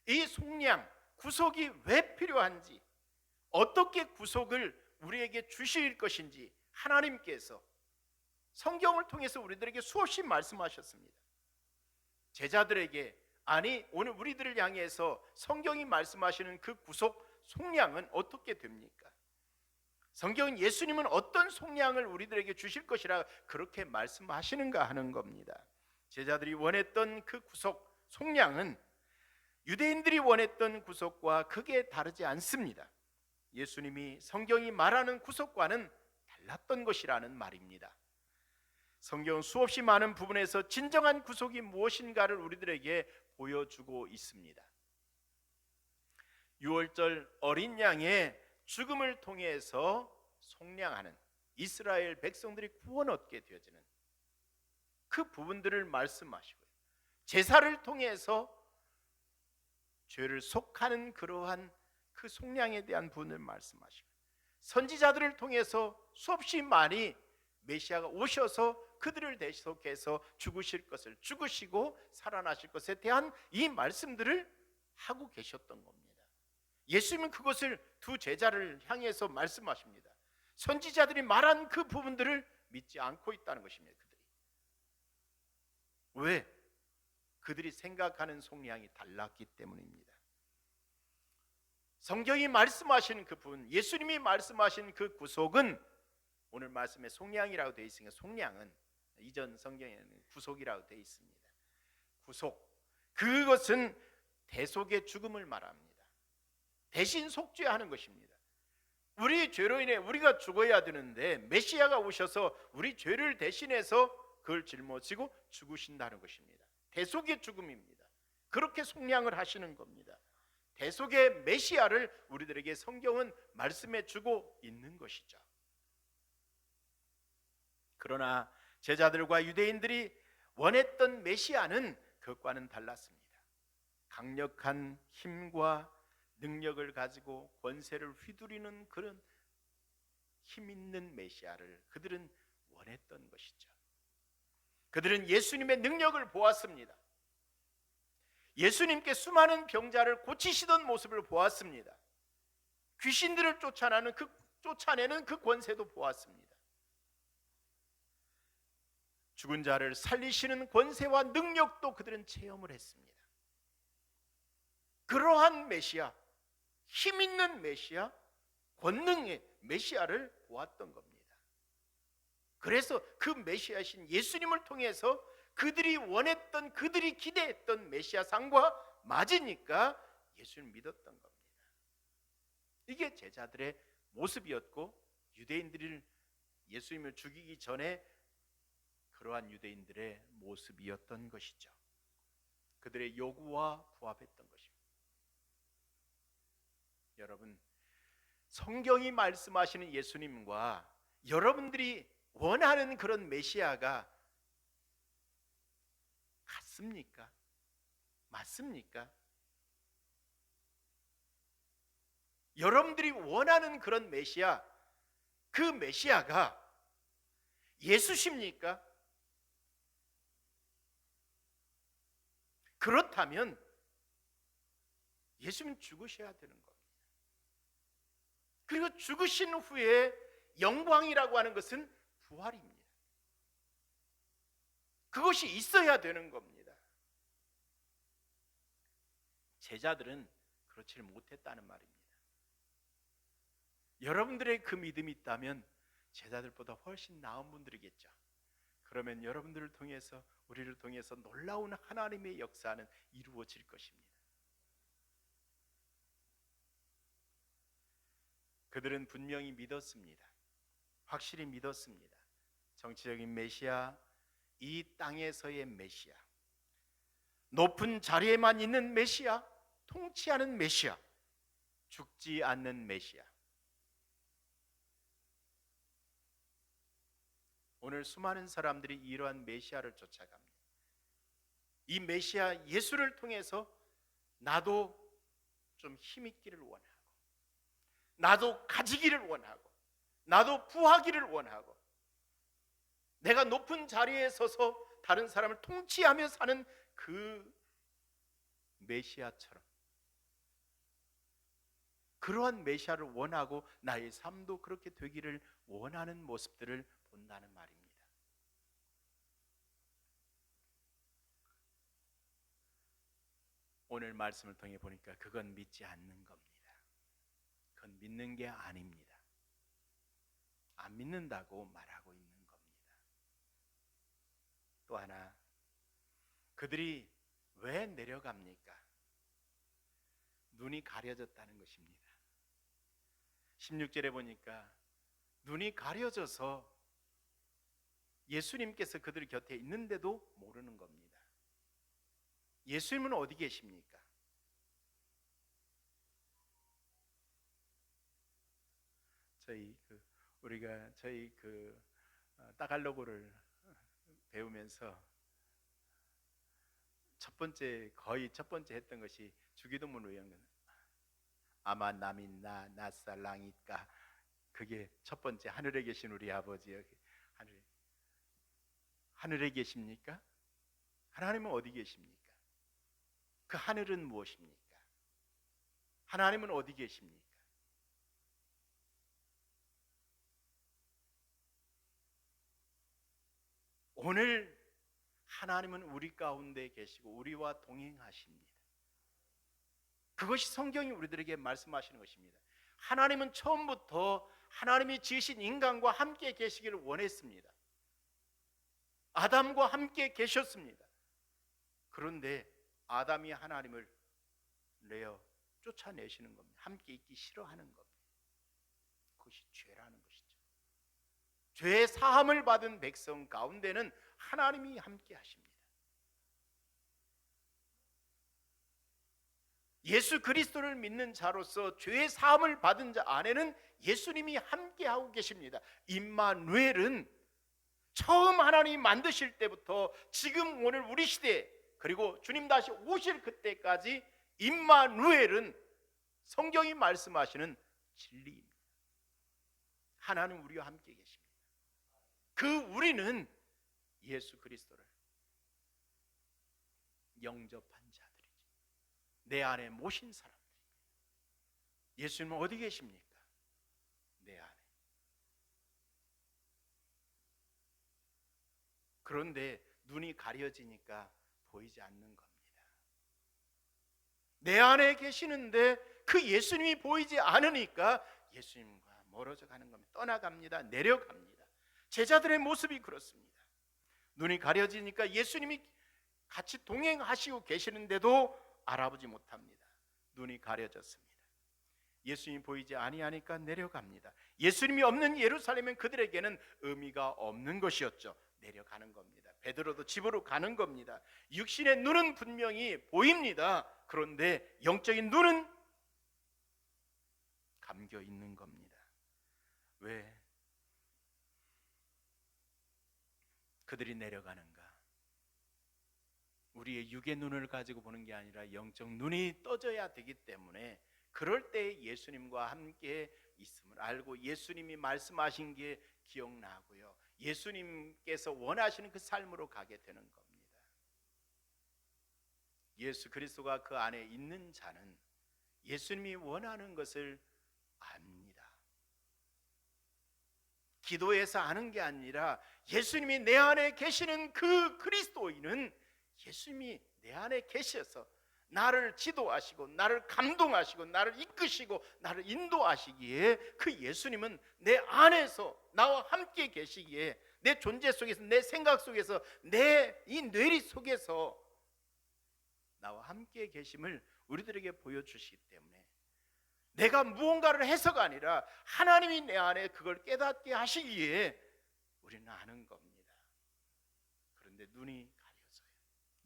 이 속량, 구속이 왜 필요한지, 어떻게 구속을 우리에게 주실 것인지 하나님께서 성경을 통해서 우리들에게 수없이 말씀하셨습니다. 제자들에게, 아니 오늘 우리들을 향해서 성경이 말씀하시는 그 구속 속량은 어떻게 됩니까? 성경은 예수님은 어떤 속량을 우리들에게 주실 것이라 그렇게 말씀하시는가 하는 겁니다. 제자들이 원했던 그 구속 속량은 유대인들이 원했던 구속과 크게 다르지 않습니다. 예수님이 성경이 말하는 구속과는 달랐던 것이라는 말입니다. 성경은 수없이 많은 부분에서 진정한 구속이 무엇인가를 우리들에게 보여주고 있습니다. 유월절 어린 양의 죽음을 통해서 속량하는, 이스라엘 백성들이 구원 얻게 되어지는 그 부분들을 말씀하시고요, 제사를 통해서 죄를 속하는 그러한 그 속량에 대한 부분을 말씀하시고, 선지자들을 통해서 수없이 많이 메시아가 오셔서 그들을 대속해서 죽으실 것을, 죽으시고 살아나실 것에 대한 이 말씀들을 하고 계셨던 겁니다. 예수님은 그것을 두 제자를 향해서 말씀하십니다. 선지자들이 말한 그 부분들을 믿지 않고 있다는 것입니다. 그들이 왜? 그들이 생각하는 속량이 달랐기 때문입니다. 성경이 말씀하신 그 부분, 예수님이 말씀하신 그 구속은 오늘 말씀에 속량이라고 되어 있으니까, 속량은 이전 성경에는 구속이라고 되어 있습니다. 구속, 그것은 대속의 죽음을 말합니다. 대신 속죄하는 것입니다. 우리 죄로 인해 우리가 죽어야 되는데 메시아가 오셔서 우리 죄를 대신해서 그걸 짊어지고 죽으신다는 것입니다. 대속의 죽음입니다. 그렇게 속량을 하시는 겁니다. 대속의 메시아를 우리들에게 성경은 말씀해 주고 있는 것이죠. 그러나 제자들과 유대인들이 원했던 메시아는 그것과는 달랐습니다. 강력한 힘과 능력을 가지고 권세를 휘두르는 그런 힘 있는 메시아를 그들은 원했던 것이죠. 그들은 예수님의 능력을 보았습니다. 예수님께 수많은 병자를 고치시던 모습을 보았습니다. 귀신들을 쫓아내는 그 권세도 보았습니다. 죽은 자를 살리시는 권세와 능력도 그들은 체험을 했습니다. 그러한 메시아, 힘 있는 메시아, 권능의 메시아를 보았던 겁니다. 그래서 그 메시아신 예수님을 통해서 그들이 원했던, 그들이 기대했던 메시아상과 맞으니까 예수를 믿었던 겁니다. 이게 제자들의 모습이었고, 유대인들을 예수님을 죽이기 전에 그러한 유대인들의 모습이었던 것이죠. 그들의 요구와 부합했던 것입니다. 여러분, 성경이 말씀하시는 예수님과 여러분들이 원하는 그런 메시아가 같습니까? 맞습니까? 여러분들이 원하는 그런 메시아, 그 메시아가 예수십니까? 그렇다면 예수님은 죽으셔야 되는 겁니다. 그리고 죽으신 후에 영광이라고 하는 것은 부활입니다. 그것이 있어야 되는 겁니다. 제자들은 그렇지 못했다는 말입니다. 여러분들의 그 믿음이 있다면 제자들보다 훨씬 나은 분들이겠죠. 그러면 여러분들을 통해서, 우리를 통해서 놀라운 하나님의 역사는 이루어질 것입니다. 그들은 분명히 믿었습니다. 확실히 믿었습니다. 정치적인 메시아, 이 땅에서의 메시아, 높은 자리에만 있는 메시아, 통치하는 메시아, 죽지 않는 메시아. 오늘 수많은 사람들이 이러한 메시아를 쫓아갑니다. 이 메시아 예수를 통해서 나도 좀 힘있기를 원하고, 나도 가지기를 원하고, 나도 부하기를 원하고, 내가 높은 자리에 서서 다른 사람을 통치하며 사는 그 메시아처럼, 그러한 메시아를 원하고 나의 삶도 그렇게 되기를 원하는 모습들을 본다는 말입니다. 오늘 말씀을 통해 보니까 그건 믿지 않는 겁니다. 그건 믿는 게 아닙니다. 안 믿는다고 말하고 있는 겁니다. 또 하나, 그들이 왜 내려갑니까? 눈이 가려졌다는 것입니다. 16절에 보니까 눈이 가려져서 예수님께서 그들 곁에 있는데도 모르는 겁니다. 예수님은 어디 계십니까? 저희 따갈로그를 배우면서 거의 첫 번째 했던 것이 주기도문 외우는 아마 남인 나살랑이까, 그게 첫 번째. 하늘에 계신 우리 아버지여, 하늘에 계십니까? 하나님은 어디 계십니까? 그 하늘은 무엇입니까? 하나님은 어디 계십니까? 오늘 하나님은 우리 가운데 계시고 우리와 동행하십니다. 그것이 성경이 우리들에게 말씀하시는 것입니다. 하나님은 처음부터 하나님이 지으신 인간과 함께 계시기를 원했습니다. 아담과 함께 계셨습니다. 그런데 아담이 하나님을 쫓아내시는 겁니다. 함께 있기 싫어하는 겁니다. 그것이 죄라는 것이죠. 죄의 사함을 받은 백성 가운데는 하나님이 함께 하십니다. 예수 그리스도를 믿는 자로서 죄의 사함을 받은 자 안에는 예수님이 함께하고 계십니다. 임마누엘은 처음 하나님이 만드실 때부터 지금 오늘 우리 시대, 그리고 주님 다시 오실 그때까지 임마누엘은 성경이 말씀하시는 진리입니다. 하나님 우리와 함께 계십니다. 그 우리는 예수 그리스도를 영접한 자들이죠. 내 안에 모신 사람들입니다. 예수님은 어디 계십니까? 내 안에. 그런데 눈이 가려지니까 보이지 않는 겁니다. 내 안에 계시는데 그 예수님이 보이지 않으니까 예수님과 멀어져 가는 겁니다. 떠나갑니다. 내려갑니다. 제자들의 모습이 그렇습니다. 눈이 가려지니까 예수님이 같이 동행하시고 계시는데도 알아보지 못합니다. 눈이 가려졌습니다. 예수님이 보이지 아니하니까 내려갑니다. 예수님이 없는 예루살렘은 그들에게는 의미가 없는 것이었죠. 내려가는 겁니다. 베드로도 집으로 가는 겁니다. 육신의 눈은 분명히 보입니다. 그런데 영적인 눈은 감겨 있는 겁니다. 왜 그들이 내려가는가? 우리의 육의 눈을 가지고 보는 게 아니라 영적 눈이 떠져야 되기 때문에, 그럴 때 예수님과 함께 있음을 알고 예수님이 말씀하신 게 기억나고요, 예수님께서 원하시는 그 삶으로 가게 되는 겁니다. 예수 그리스도가 그 안에 있는 자는 예수님이 원하는 것을 압니다. 기도해서 아는 게 아니라 예수님이 내 안에 계시는 그 그리스도인은 예수님이 내 안에 계셔서 나를 지도하시고 나를 감동하시고 나를 이끄시고 나를 인도하시기에, 그 예수님은 내 안에서 나와 함께 계시기에, 내 존재 속에서, 내 생각 속에서, 내 이 뇌리 속에서 나와 함께 계심을 우리들에게 보여주시기 때문에, 내가 무언가를 해서가 아니라 하나님이 내 안에 그걸 깨닫게 하시기에 우리는 아는 겁니다. 그런데 눈이 가려져요.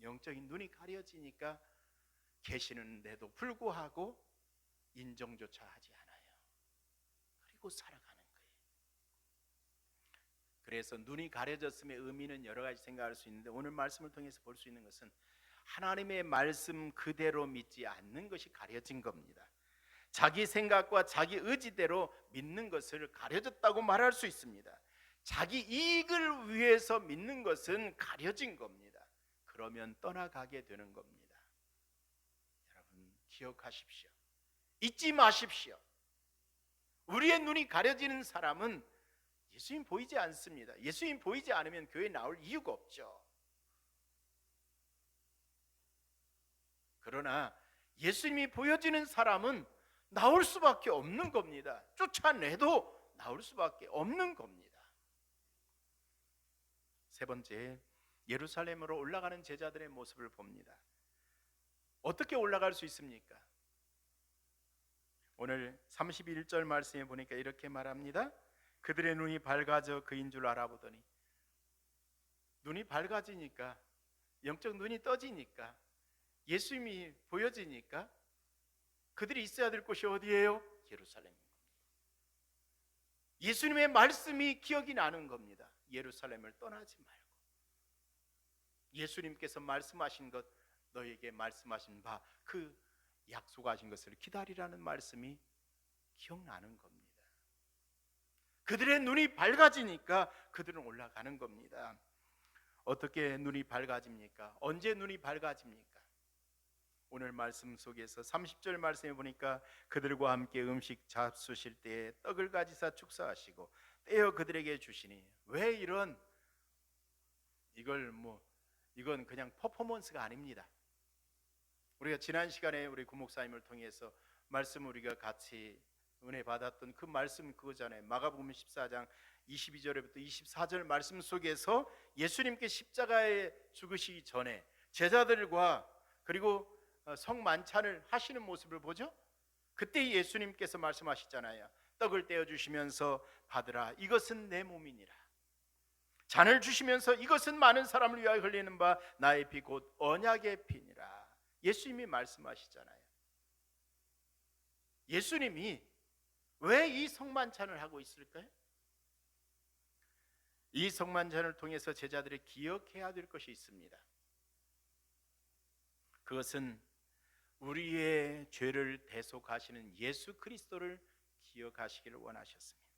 영적인 눈이 가려지니까 계시는데도 불구하고 인정조차 하지 않아요. 그리고 살아가는 거예요. 그래서 눈이 가려졌음의 의미는 여러 가지 생각할 수 있는데, 오늘 말씀을 통해서 볼 수 있는 것은 하나님의 말씀 그대로 믿지 않는 것이 가려진 겁니다. 자기 생각과 자기 의지대로 믿는 것을 가려졌다고 말할 수 있습니다. 자기 이익을 위해서 믿는 것은 가려진 겁니다. 그러면 떠나가게 되는 겁니다. 여러분 기억하십시오. 잊지 마십시오. 우리의 눈이 가려지는 사람은 예수님 보이지 않습니다. 예수님 보이지 않으면 교회에 나올 이유가 없죠. 그러나 예수님이 보여지는 사람은 나올 수밖에 없는 겁니다. 쫓아내도 나올 수밖에 없는 겁니다. 세 번째, 예루살렘으로 올라가는 제자들의 모습을 봅니다. 어떻게 올라갈 수 있습니까? 오늘 31절 말씀에 보니까 이렇게 말합니다. 그들의 눈이 밝아져 그인 줄 알아보더니, 눈이 밝아지니까, 영적 눈이 떠지니까, 예수님이 보여지니까 그들이 있어야 될 곳이 어디예요? 예루살렘입니다. 예수님의 말씀이 기억이 나는 겁니다. 예루살렘을 떠나지 말고, 예수님께서 말씀하신 것, 너에게 말씀하신 바, 그 약속하신 것을 기다리라는 말씀이 기억나는 겁니다. 그들의 눈이 밝아지니까 그들은 올라가는 겁니다. 어떻게 눈이 밝아집니까? 언제 눈이 밝아집니까? 오늘 말씀 속에서 30절 말씀에 보니까 그들과 함께 음식 잡수실 때에 떡을 가지사 축사하시고 떼어 그들에게 주시니, 왜 이건 그냥 퍼포먼스가 아닙니다. 우리가 지난 시간에 우리 구목사님을 통해서 말씀 우리가 같이 은혜 받았던 그 말씀 그거잖아요. 마가복음 14장 22절부터 24절 말씀 속에서 예수님께 십자가에 죽으시기 전에 제자들과 그리고 성만찬을 하시는 모습을 보죠. 그때 예수님께서 말씀하시잖아요. 떡을 떼어 주시면서 받으라, 이것은 내 몸이니라. 잔을 주시면서 이것은 많은 사람을 위하여 흘리는 바 나의 피 곧 언약의 피니라. 예수님이 말씀하시잖아요. 예수님이 왜 이 성만찬을 하고 있을까요? 이 성만찬을 통해서 제자들이 기억해야 될 것이 있습니다. 그것은 우리의 죄를 대속하시는 예수 그리스도를 기억하시기를 원하셨습니다.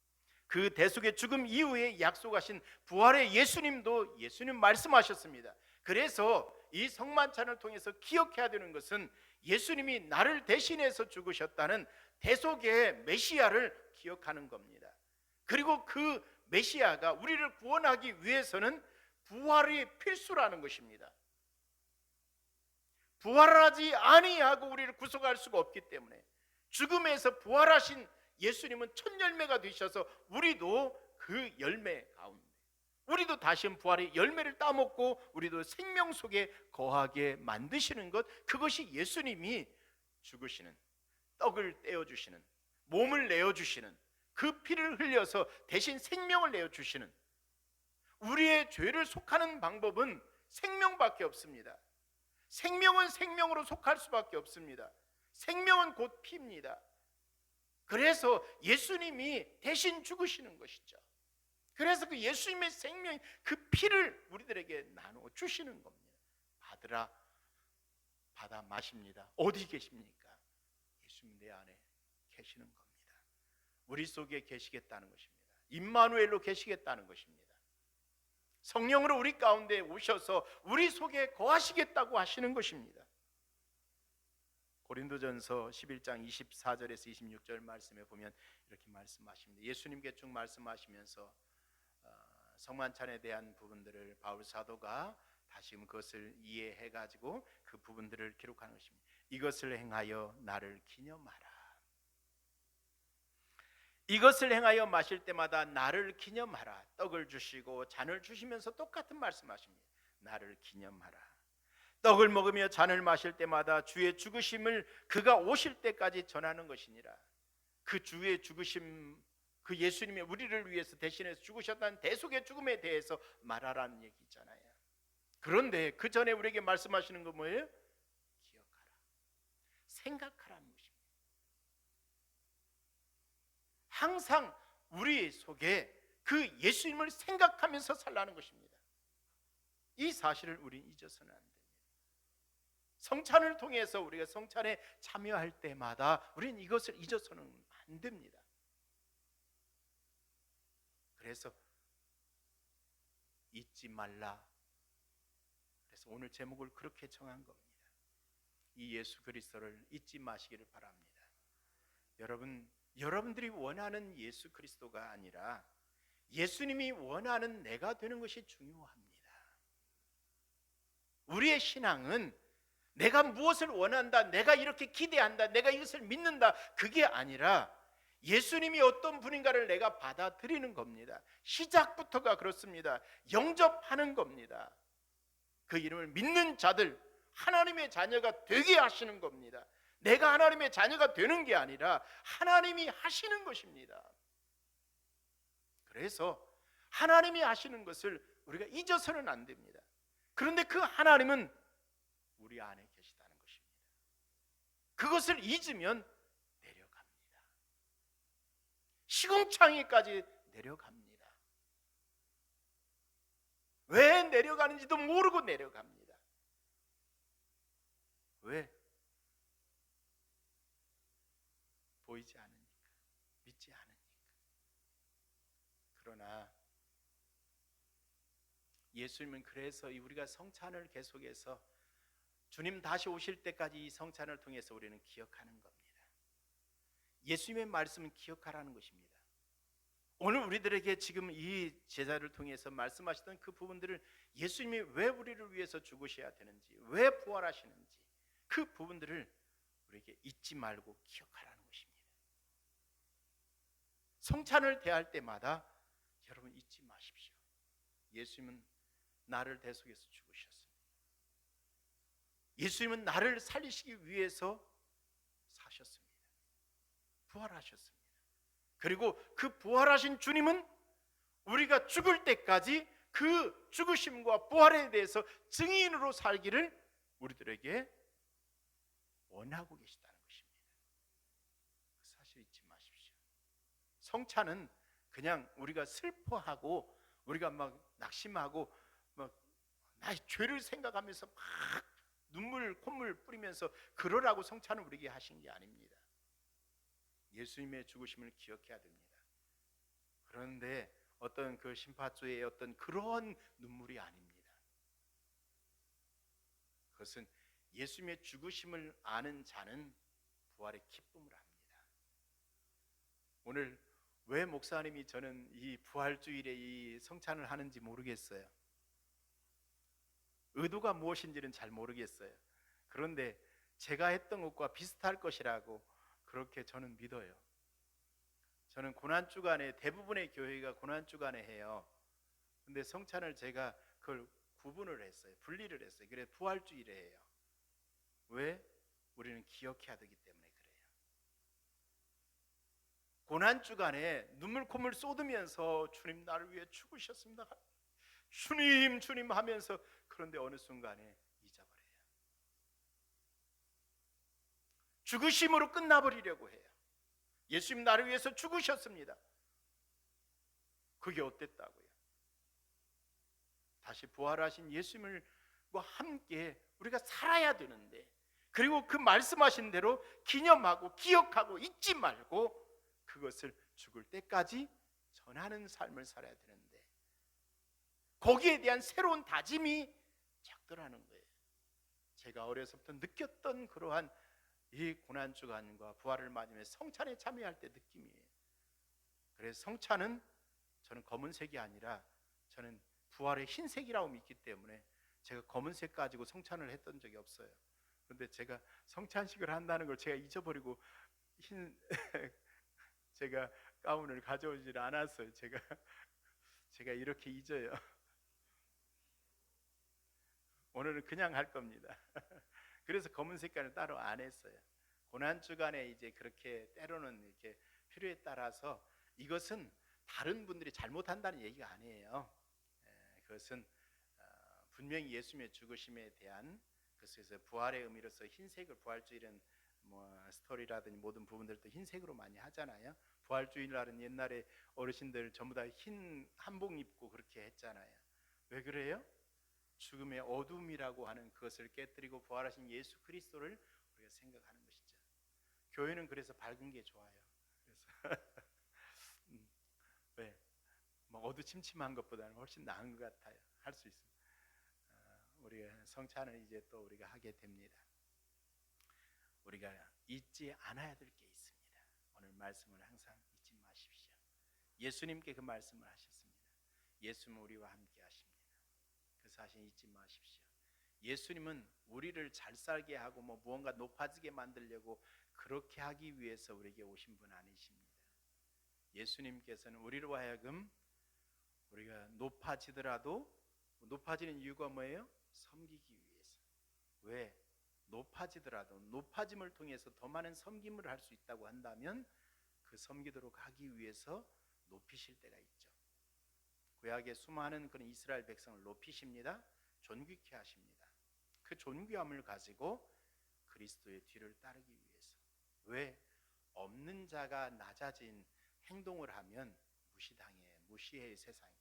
그 대속의 죽음 이후에 약속하신 부활의 예수님도 예수님 말씀하셨습니다. 그래서 이 성만찬을 통해서 기억해야 되는 것은 예수님이 나를 대신해서 죽으셨다는 대속의 메시아를 기억하는 겁니다. 그리고 그 메시아가 우리를 구원하기 위해서는 부활이 필수라는 것입니다. 부활하지 아니하고 우리를 구속할 수가 없기 때문에 죽음에서 부활하신 예수님은 첫 열매가 되셔서 우리도 그 열매 가운데, 우리도 다시 부활의 열매를 따먹고 우리도 생명 속에 거하게 만드시는 것, 그것이 예수님이 죽으시는, 떡을 떼어주시는, 몸을 내어주시는, 그 피를 흘려서 대신 생명을 내어주시는, 우리의 죄를 속하는 방법은 생명밖에 없습니다. 생명은 생명으로 속할 수밖에 없습니다. 생명은 곧 피입니다. 그래서 예수님이 대신 죽으시는 것이죠. 그래서 그 예수님의 생명, 그 피를 우리들에게 나누어 주시는 겁니다. 받으라, 받아 마십니다. 어디 계십니까? 예수님 내 안에 계시는 겁니다. 우리 속에 계시겠다는 것입니다. 임마누엘로 계시겠다는 것입니다. 성령으로 우리 가운데 오셔서 우리 속에 거하시겠다고 하시는 것입니다. 고린도전서 11장 24절에서 26절 말씀에 보면 이렇게 말씀하십니다. 예수님께 쭉 말씀하시면서 성만찬에 대한 부분들을 바울 사도가 다시 그것을 이해해 가지고 그 부분들을 기록하는 것입니다. 이것을 행하여 나를 기념하라. 이것을 행하여 마실 때마다 나를 기념하라. 떡을 주시고 잔을 주시면서 똑같은 말씀하십니다. 나를 기념하라. 떡을 먹으며 잔을 마실 때마다 주의 죽으심을 그가 오실 때까지 전하는 것이니라. 그 주의 죽으심, 그 예수님이 우리를 위해서 대신해서 죽으셨다는 대속의 죽음에 대해서 말하라는 얘기잖아요. 그런데 그 전에 우리에게 말씀하시는 건 뭐예요? 기억하라, 생각하라는 것입니다. 항상 우리 속에 그 예수님을 생각하면서 살라는 것입니다. 이 사실을 우리는 잊어서는 안 됩니다. 성찬을 통해서 우리가 성찬에 참여할 때마다 우리는 이것을 잊어서는 안 됩니다. 그래서 잊지 말라. 그래서 오늘 제목을 그렇게 정한 겁니다. 이 예수 그리스도를 잊지 마시기를 바랍니다. 여러분들이 원하는 예수 그리스도가 아니라 예수님이 원하는 내가 되는 것이 중요합니다. 우리의 신앙은 내가 무엇을 원한다, 내가 이렇게 기대한다, 내가 이것을 믿는다, 그게 아니라 예수님이 어떤 분인가를 내가 받아들이는 겁니다. 시작부터가 그렇습니다. 영접하는 겁니다. 그 이름을 믿는 자들, 하나님의 자녀가 되게 하시는 겁니다. 내가 하나님의 자녀가 되는 게 아니라 하나님이 하시는 것입니다. 그래서 하나님이 하시는 것을 우리가 잊어서는 안 됩니다. 그런데 그 하나님은 우리 안에 계시다는 것입니다. 그것을 잊으면 내려갑니다. 시궁창에까지 내려갑니다. 왜 내려가는지도 모르고 내려갑니다. 왜? 보이지 않으니까, 믿지 않으니까. 그러나 예수님은 그래서 우리가 성찬을 계속해서 주님 다시 오실 때까지 이 성찬을 통해서 우리는 기억하는 겁니다. 예수님의 말씀은 기억하라는 것입니다. 오늘 우리들에게 지금 이 제자를 통해서 말씀하시던 그 부분들을 예수님이 왜 우리를 위해서 죽으셔야 되는지, 왜 부활하시는지 그 부분들을 우리에게 잊지 말고 기억하라는 것입니다. 성찬을 대할 때마다 여러분 잊지 마십시오. 예수님은 나를 대속해서 죽으셨습니다. 예수님은 나를 살리시기 위해서 사셨습니다. 부활하셨습니다. 그리고 그 부활하신 주님은 우리가 죽을 때까지 그 죽으심과 부활에 대해서 증인으로 살기를 우리들에게 원하고 계시다는 것입니다. 그 사실 잊지 마십시오. 성찬은 그냥 우리가 슬퍼하고 우리가 막 낙심하고 막 나의 죄를 생각하면서 막 눈물 콧물 뿌리면서 그러라고 성찬을 우리에게 하신 게 아닙니다. 예수님의 죽으심을 기억해야 됩니다. 그런데 어떤 그 심파주의 어떤 그런 눈물이 아닙니다. 그것은 예수님의 죽으심을 아는 자는 부활의 기쁨을 합니다. 오늘 왜 목사님이 저는 이 부활주일에 이 성찬을 하는지 모르겠어요. 의도가 무엇인지는 잘 모르겠어요. 그런데 제가 했던 것과 비슷할 것이라고 그렇게 저는 믿어요. 저는 고난주간에 대부분의 교회가 고난주간에 해요. 근데 성찬을 제가 그걸 구분을 했어요. 분리를 했어요. 그래 부활주일에 해요. 왜? 우리는 기억해야 되기 때문에 그래요. 고난주간에 눈물 콧물 쏟으면서 주님 나를 위해 죽으셨습니다. 주님 주님 하면서 그런데 어느 순간에 잊어버려요. 죽으심으로 끝나버리려고 해요. 예수님 나를 위해서 죽으셨습니다. 그게 어땠다고요? 다시 부활하신 예수님과 함께 우리가 살아야 되는데, 그리고 그 말씀하신 대로 기념하고 기억하고 잊지 말고 그것을 죽을 때까지 전하는 삶을 살아야 되는데, 거기에 대한 새로운 다짐이 작더라는 거예요. 제가 어려서부터 느꼈던 그러한 이 고난주간과 부활을 맞으며 성찬에 참여할 때 느낌이에요. 그래서 성찬은 저는 검은색이 아니라 저는 부활의 흰색이라고 믿기 때문에 제가 검은색 가지고 성찬을 했던 적이 없어요. 그런데 제가 성찬식을 한다는 걸 제가 잊어버리고 흰 제가 가운을 가져오질 않았어요. 제가 이렇게 잊어요. 오늘은 그냥 할 겁니다. 그래서 검은 색깔을 따로 안 했어요. 고난주간에 이제 그렇게 때로는 이렇게 필요에 따라서, 이것은 다른 분들이 잘못한다는 얘기가 아니에요. 그것은 분명히 예수님의 죽으심에 대한, 그래서 부활의 의미로서 흰색을, 부활주일은 뭐 스토리라든지 모든 부분들도 흰색으로 많이 하잖아요. 부활주일날은 옛날에 어르신들 전부 다 흰 한복 입고 그렇게 했잖아요. 왜 그래요? 죽음의 어둠이라고 하는 그것을 깨뜨리고 부활하신 예수 그리스도를 우리가 생각하는 것이죠. 교회는 그래서 밝은 게 좋아요. 그래서 왜? 뭐 어두침침한 것보다는 훨씬 나은 것 같아요. 할 수 있습니다. 우리가 성찬을 이제 또 우리가 하게 됩니다. 우리가 잊지 않아야 될 게 있습니다. 오늘 말씀을 항상 잊지 마십시오. 예수님께 그 말씀을 하셨습니다. 예수님은 우리와 함께 하십니다. 그 사실 잊지 마십시오. 예수님은 우리를 잘 살게 하고 무언가 높아지게 만들려고 그렇게 하기 위해서 우리에게 오신 분 아니십니다. 예수님께서는 우리로 하여금 우리가 높아지더라도 높아지는 이유가 뭐예요? 섬기기 위해서. 왜? 높아지더라도 높아짐을 통해서 더 많은 섬김을 할 수 있다고 한다면 그 섬기도록 하기 위해서 높이실 때가 있죠. 구약의 수많은 그런 이스라엘 백성을 높이십니다. 존귀케 하십니다. 그 존귀함을 가지고 그리스도의 뒤를 따르기 위해서. 왜? 없는 자가 낮아진 행동을 하면 무시해 세상이.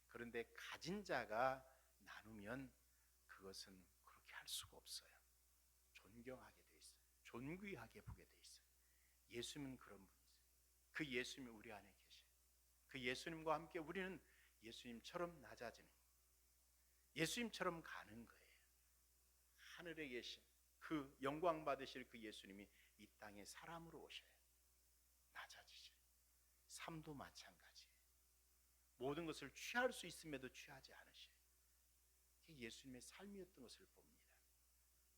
그런데 가진 자가 나누면 그것은 그렇게 할 수가 없어요. 존경하게 돼 있어요. 존귀하게 보게 돼 있어요. 예수님은 그런 분이세요. 그 예수님이 우리 안에 계셔요. 그 예수님과 함께 우리는 예수님처럼 낮아지는 거예요. 예수님처럼 가는 거예요. 하늘에 계신 그 영광 받으실 그 예수님이 이 땅에 사람으로 오셔요. 낮아지셔요. 삶도 마찬가지예요. 모든 것을 취할 수 있음에도 취하지 않으셔요. 그게 예수님의 삶이었던 것을 봅니다.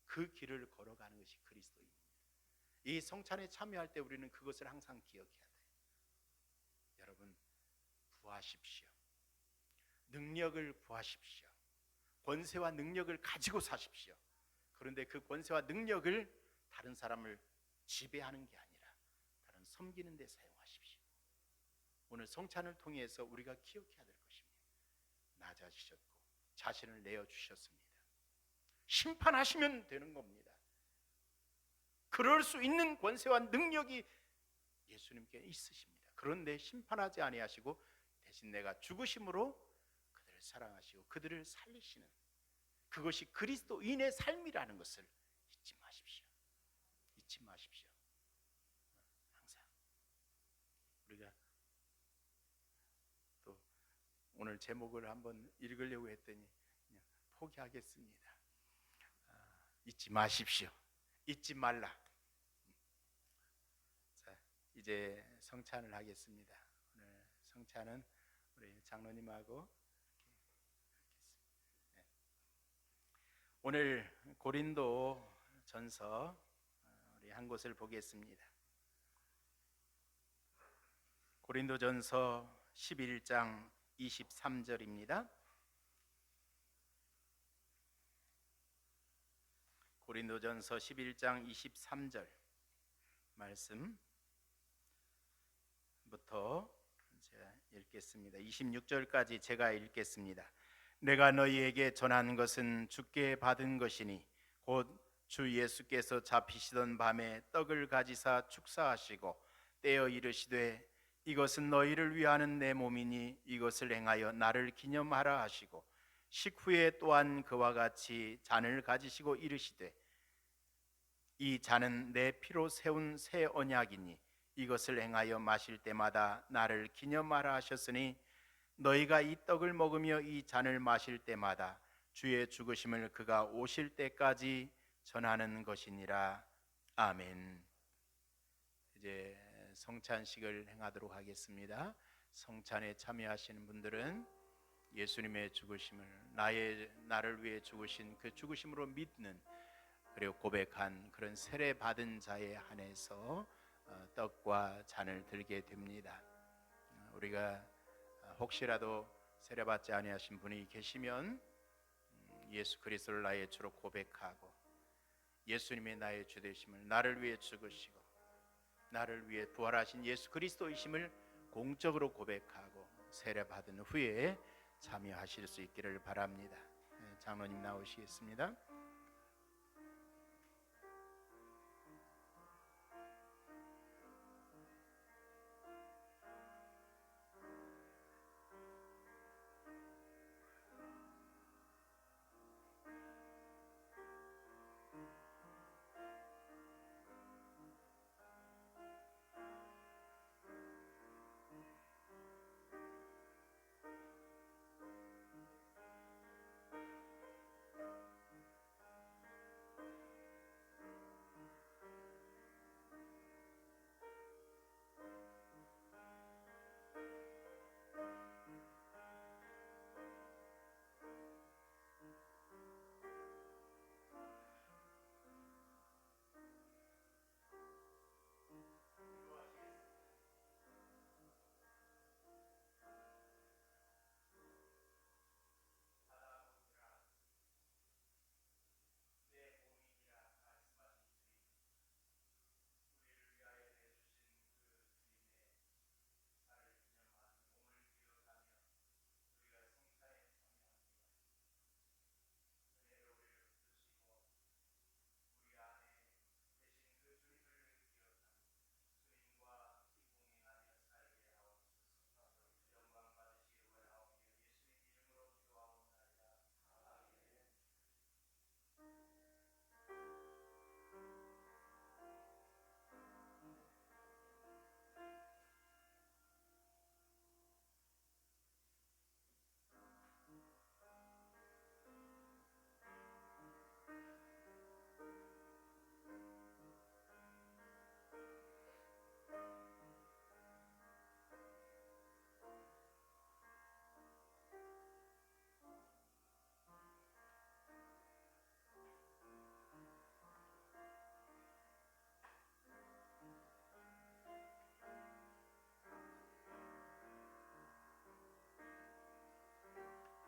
그 길을 걸어가는 것이 그리스도입니다. 이 성찬에 참여할 때 우리는 그것을 항상 기억해야 돼요. 여러분, 구하십시오. 능력을 구하십시오. 권세와 능력을 가지고 사십시오. 그런데 그 권세와 능력을 다른 사람을 지배하는 게 아니라 다른 섬기는 데 사용하십시오. 오늘 성찬을 통해서 우리가 기억해야 될 것입니다. 낮아지셨고 자신을 내어주셨습니다. 심판하시면 되는 겁니다. 그럴 수 있는 권세와 능력이 예수님께 있으십니다. 그런데 심판하지 아니하시고 대신 내가 죽으심으로 그들을 사랑하시고 그들을 살리시는 그것이 그리스도인의 삶이라는 것을 잊지 마십시오. 잊지 마십시오. 항상 우리가 또 오늘 제목을 한번 읽으려고 했더니 그냥 포기하겠습니다. 잊지 마십시오. 잊지 말라. 자, 이제 성찬을 하겠습니다. 오늘 성찬은 우리 장로님하고 네. 오늘 고린도 전서 우리 한 곳을 보겠습니다. 고린도 전서 11장 23절입니다. 고린도전서 11장 23절 말씀부터 제가 읽겠습니다. 26절까지 제가 읽겠습니다. 내가 너희에게 전한 것은 주께 받은 것이니 곧 주 예수께서 잡히시던 밤에 떡을 가지사 축사하시고 떼어 이르시되 이것은 너희를 위하는 내 몸이니 이것을 행하여 나를 기념하라 하시고 식후에 또한 그와 같이 잔을 가지시고 이르시되 이 잔은 내 피로 세운 새 언약이니 이것을 행하여 마실 때마다 나를 기념하라 하셨으니 너희가 이 떡을 먹으며 이 잔을 마실 때마다 주의 죽으심을 그가 오실 때까지 전하는 것이니라. 아멘. 이제 성찬식을 행하도록 하겠습니다. 성찬에 참여하시는 분들은 예수님의 죽으심을 나를 위해 죽으신 그 죽으심으로 믿는 그리고 고백한 그런 세례 받은 자에 한해서 떡과 잔을 들게 됩니다. 우리가 혹시라도 세례 받지 아니하신 분이 계시면 예수 그리스도를 나의 주로 고백하고 예수님의 나의 주 되심을 나를 위해 죽으시고 나를 위해 부활하신 예수 그리스도이심을 공적으로 고백하고 세례 받은 후에 참여하실 수 있기를 바랍니다. 장로님 나오시겠습니다.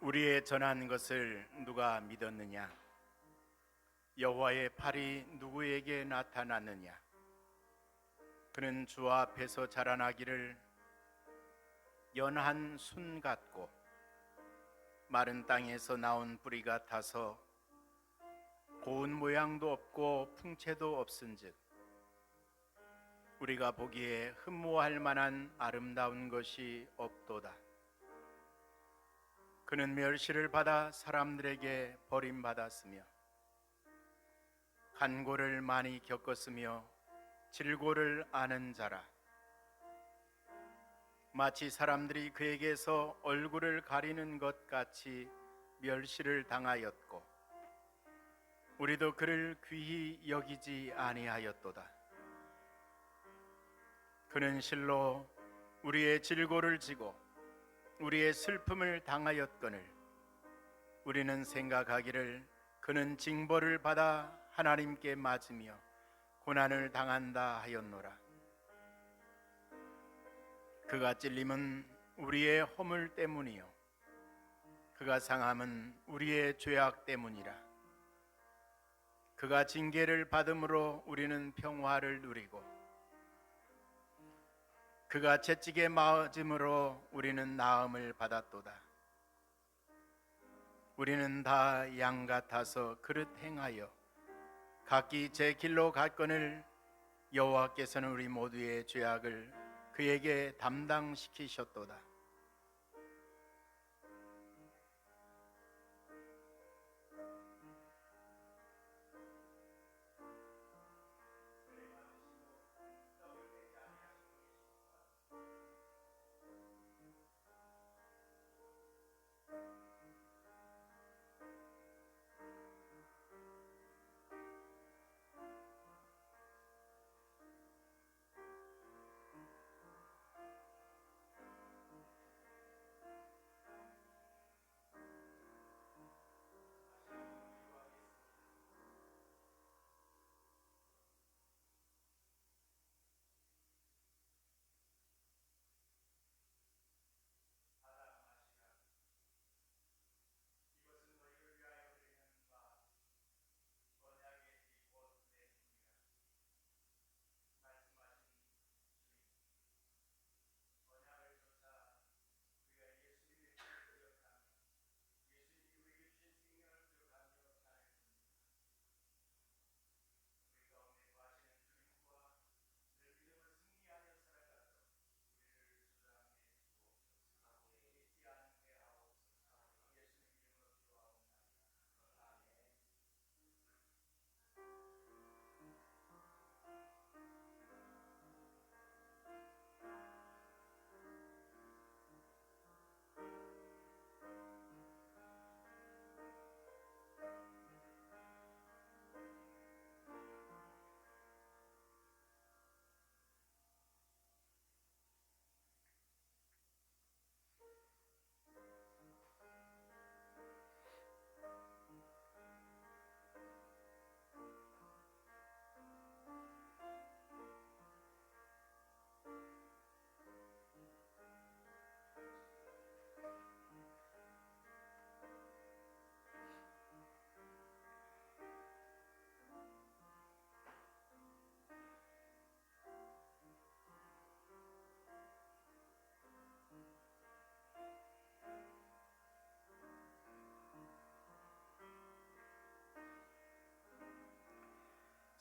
우리의 전한 것을 누가 믿었느냐? 여호와의 팔이 누구에게 나타났느냐? 그는 주 앞에서 자라나기를 연한 순 같고 마른 땅에서 나온 뿌리 같아서 고운 모양도 없고 풍채도 없은즉 우리가 보기에 흠모할 만한 아름다운 것이 없도다. 그는 멸시를 받아 사람들에게 버림받았으며 간고를 많이 겪었으며 질고를 아는 자라. 마치 사람들이 그에게서 얼굴을 가리는 것 같이 멸시를 당하였고 우리도 그를 귀히 여기지 아니하였도다. 그는 실로 우리의 질고를 지고 우리의 슬픔을 당하였거늘 우리는 생각하기를 그는 징벌을 받아 하나님께 맞으며 고난을 당한다 하였노라. 그가 찔림은 우리의 허물 때문이요 그가 상함은 우리의 죄악 때문이라. 그가 징계를 받음으로 우리는 평화를 누리고 그가 채찍에 맞음으로 우리는 나음을 받았도다. 우리는 다 양 같아서 그릇 행하여 각기 제 길로 갔거늘 여호와께서는 우리 모두의 죄악을 그에게 담당시키셨도다.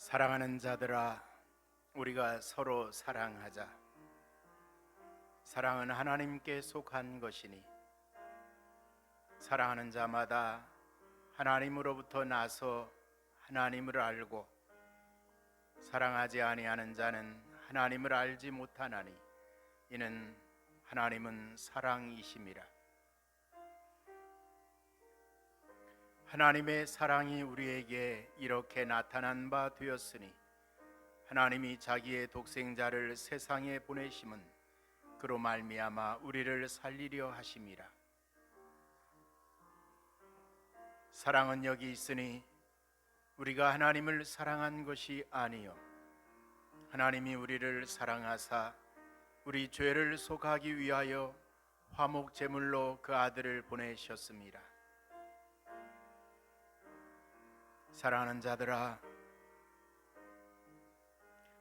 사랑하는 자들아, 우리가 서로 사랑하자. 사랑은 하나님께 속한 것이니 사랑하는 자마다 하나님으로부터 나서 하나님을 알고 사랑하지 아니하는 자는 하나님을 알지 못하나니 이는 하나님은 사랑이심이라. 하나님의 사랑이 우리에게 이렇게 나타난 바 되었으니 하나님이 자기의 독생자를 세상에 보내심은 그로 말미암아 우리를 살리려 하심이라. 사랑은 여기 있으니 우리가 하나님을 사랑한 것이 아니요 하나님이 우리를 사랑하사 우리 죄를 속하기 위하여 화목 제물로 그 아들을 보내셨습니다. 사랑하는 자들아,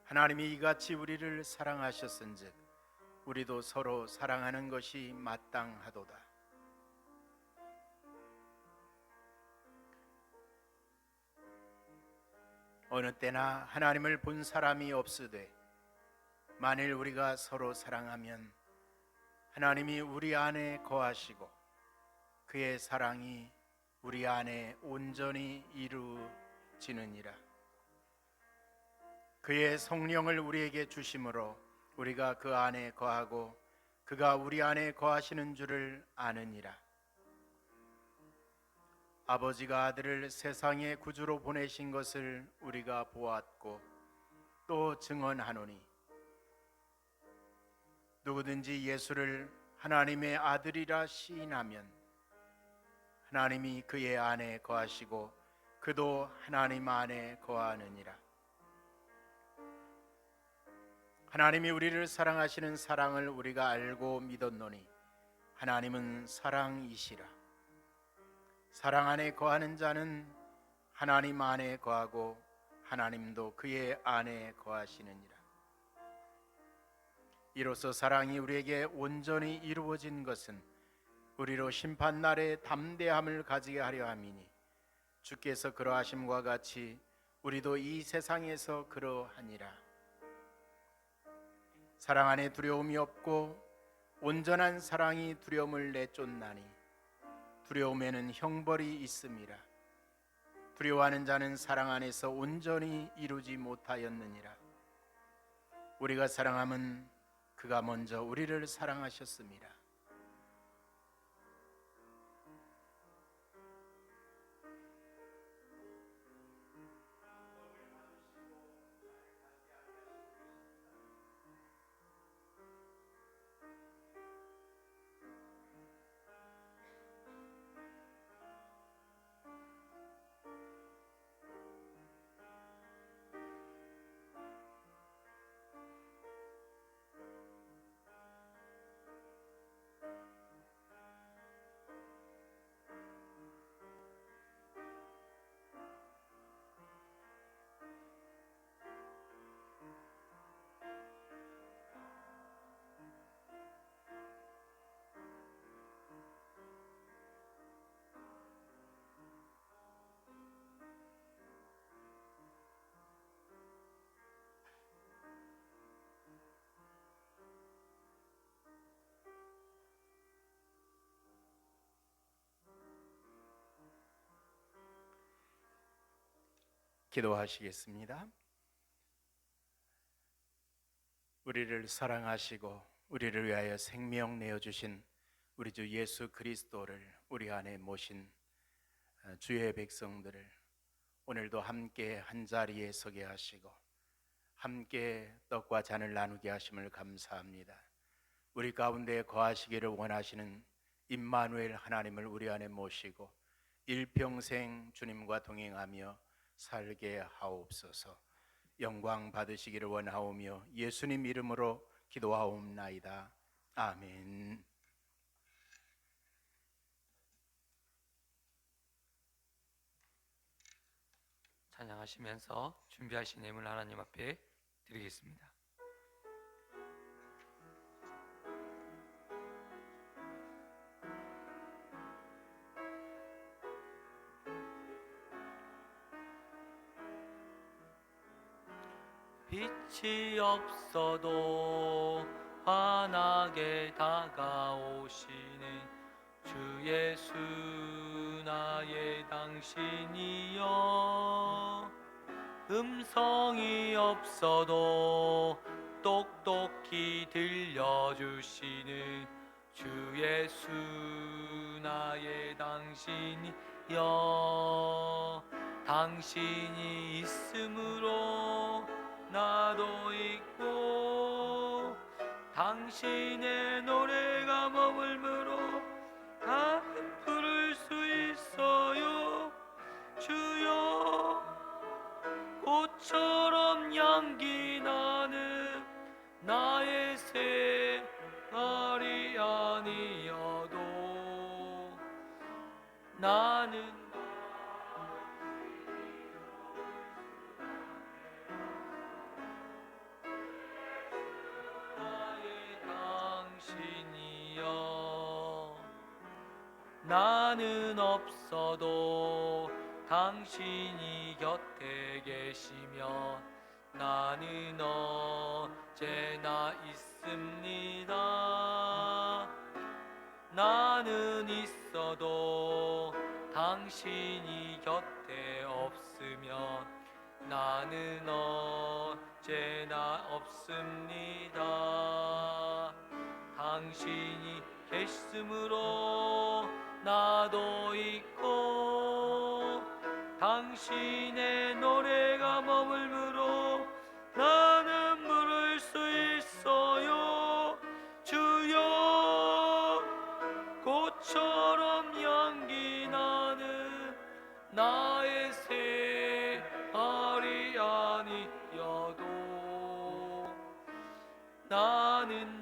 하나님이 이같이 우리를 사랑하셨은즉 우리도 서로 사랑하는 것이 마땅하도다. 어느 때나 하나님을 본 사람이 없으되 만일 우리가 서로 사랑하면 하나님이 우리 안에 거하시고 그의 사랑이 우리 안에 온전히 이루어지느니라. 그의 성령을 우리에게 주심으로 우리가 그 안에 거하고 그가 우리 안에 거하시는 줄을 아느니라. 아버지가 아들을 세상의 구주로 보내신 것을 우리가 보았고 또 증언하노니 누구든지 예수를 하나님의 아들이라 시인하면 하나님이 그의 안에 거하시고 그도 하나님 안에 거하느니라. 하나님이 우리를 사랑하시는 사랑을 우리가 알고 믿었노니 하나님은 사랑이시라. 사랑 안에 거하는 자는 하나님 안에 거하고 하나님도 그의 안에 거하시느니라. 이로써 사랑이 우리에게 온전히 이루어진 것은 우리로 심판날에 담대함을 가지게 하려 함이니 주께서 그러하심과 같이 우리도 이 세상에서 그러하니라. 사랑 안에 두려움이 없고 온전한 사랑이 두려움을 내쫓나니 두려움에는 형벌이 있음이라. 두려워하는 자는 사랑 안에서 온전히 이루지 못하였느니라. 우리가 사랑함은 그가 먼저 우리를 사랑하셨습니다. 기도하시겠습니다. 우리를 사랑하시고 우리를 위하여 생명 내어주신 우리 주 예수 그리스도를 우리 안에 모신 주의 백성들을 오늘도 함께 한자리에 서게 하시고 함께 떡과 잔을 나누게 하심을 감사합니다. 우리 가운데 거하시기를 원하시는 임마누엘 하나님을 우리 안에 모시고 일평생 주님과 동행하며 살게 하옵소서. 영광 받으시기를 원하오며 예수님 이름으로 기도하옵나이다. 아멘. 찬양하시면서 준비하신 예물 하나님 앞에 드리겠습니다. 빛이 없어도 환하게 다가오시는 주 예수 나의 당신이여. 음성이 없어도 똑똑히 들려주시는 주 예수 나의 당신이여. 당신이 있으므로 나도 있고 당신의 노래가 머물므로 가끔 부를 수 있어요. 주여 꽃처럼 향기 나는 나의 생활이 아니여 나는 나의 당신이여. 나는 없어도 당신이 곁에 계시며 나는 언제나 있습니다. 나는 있어도 당신이 곁에 없으면 나는 언제나 없습니다. 당신이 계심으로 나도 있고 당신의 노래가 머물므로 나는 부를 수 있어요. 주여 꽃처럼 향기 나는 나의 새알이 아니어도 나는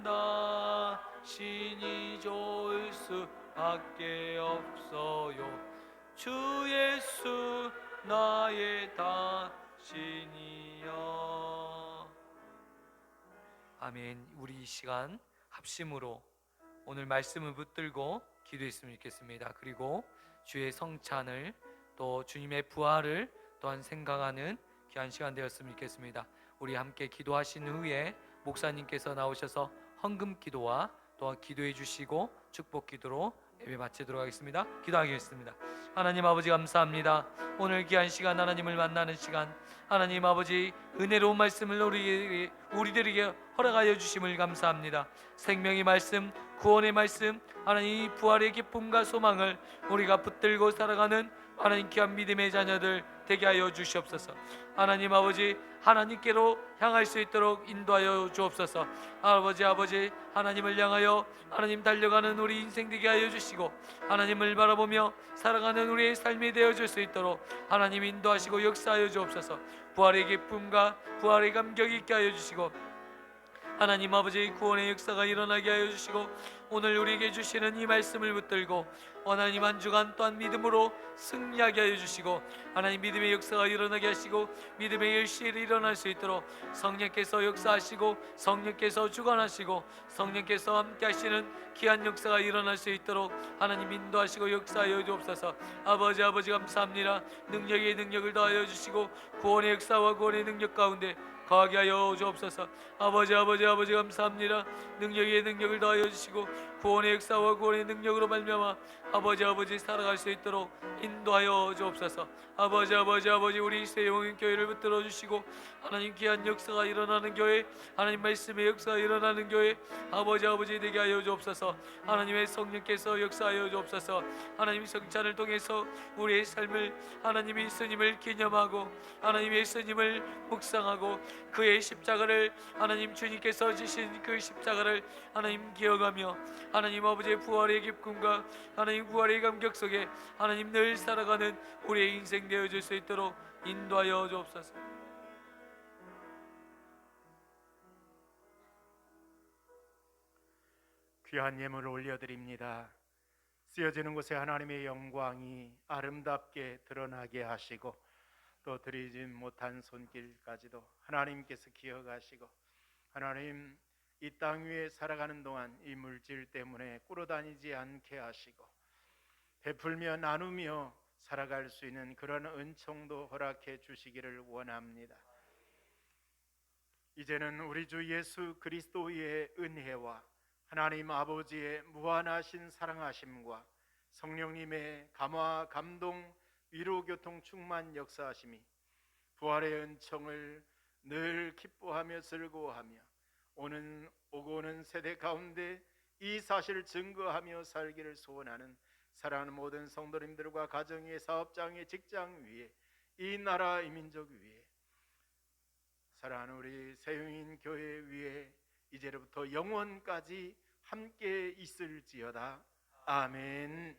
당신이 좋을 수밖에 없어요. 주 예수 나의 당신이여. 아멘. 우리 이 시간 합심으로 오늘 말씀을 붙들고 기도했으면 좋겠습니다. 그리고 주의 성찬을 또 주님의 부활을 또한 생각하는 귀한 시간 되었으면 좋겠습니다. 우리 함께 기도하신 후에 목사님께서 나오셔서 헌금 기도와 또한 기도해 주시고 축복 기도로 예배 마치도록 하겠습니다. 기도하겠습니다. 하나님 아버지 감사합니다. 오늘 귀한 시간 하나님을 만나는 시간 하나님 아버지 은혜로운 말씀을 우리들에게 허락하여 주심을 감사합니다. 생명의 말씀, 구원의 말씀, 하나님 부활의 기쁨과 소망을 우리가 붙들고 살아가는 하나님 귀한 믿음의 자녀들 되게 하여 주시옵소서. 하나님 아버지 하나님께로 향할 수 있도록 인도하여 주옵소서. 아버지 하나님을 향하여 하나님 달려가는 우리 인생 되게 하여 주시고 하나님을 바라보며 살아가는 우리의 삶이 되어줄 수 있도록 하나님 인도하시고 역사하여 주옵소서. 부활의 기쁨과 부활의 감격이 있게 하여 주시고 하나님 아버지 구원의 역사가 일어나게 하여 주시고 오늘 우리에게 주시는 이 말씀을 붙들고 하나님 한 주간 또한 믿음으로 승리하게 하여 주시고 하나님 믿음의 역사가 일어나게 하시고 믿음의 일시일이 일어날 수 있도록 성령께서 역사하시고 성령께서 주관하시고 성령께서 함께 하시는 귀한 역사가 일어날 수 있도록 하나님 인도하시고 역사하여 주옵소서. 아버지 감사합니다. 능력의 능력을 더하여 주시고 구원의 역사와 구원의 능력 가운데 거하게 하여 주옵소서. 아버지 감사합니다. 능력의 능력을 더하여 주시고 구원의 역사와 구원의 능력으로 말미암아 아버지 살아갈 수 있도록 인도하여 주옵소서. 아버지 우리 세용인 교회를 붙들어 주시고 하나님 귀한 역사가 일어나는 교회, 하나님 말씀의 역사가 일어나는 교회 아버지 되게 하여 주옵소서. 하나님의 성령께서 역사하여 주옵소서. 하나님 성찬을 통해서 우리의 삶을 하나님의 예수님을 기념하고 하나님의 예수님을 묵상하고 그의 십자가를 하나님 주님께서 지신 그 십자가를 하나님 기억하며 하나님 아버지의 부활의 기쁨과 하나님 부활의 감격 속에 하나님 늘 살아가는 우리의 인생 되어줄 수 있도록 인도하여 주옵소서. 귀한 예물을 올려드립니다. 쓰여지는 곳에 하나님의 영광이 아름답게 드러나게 하시고 또 드리지 못한 손길까지도 하나님께서 기억하시고 하나님 이 땅 위에 살아가는 동안 이 물질 때문에 꿇어다니지 않게 하시고 베풀며 나누며 살아갈 수 있는 그런 은총도 허락해 주시기를 원합니다. 이제는 우리 주 예수 그리스도의 은혜와 하나님 아버지의 무한하신 사랑하심과 성령님의 감화 감동 위로 교통 충만 역사하심이 부활의 은총을 늘 기뻐하며 즐거워하며 오고 오는 세대 가운데 이 사실을 증거하며 살기를 소원하는 사랑하는 모든 성도님들과 가정 위에 사업장 위에 직장 위에 이 나라 이 민족 위에 사랑하는 우리 세용인 교회 위에 이제로부터 영원까지 함께 있을지어다. 아멘.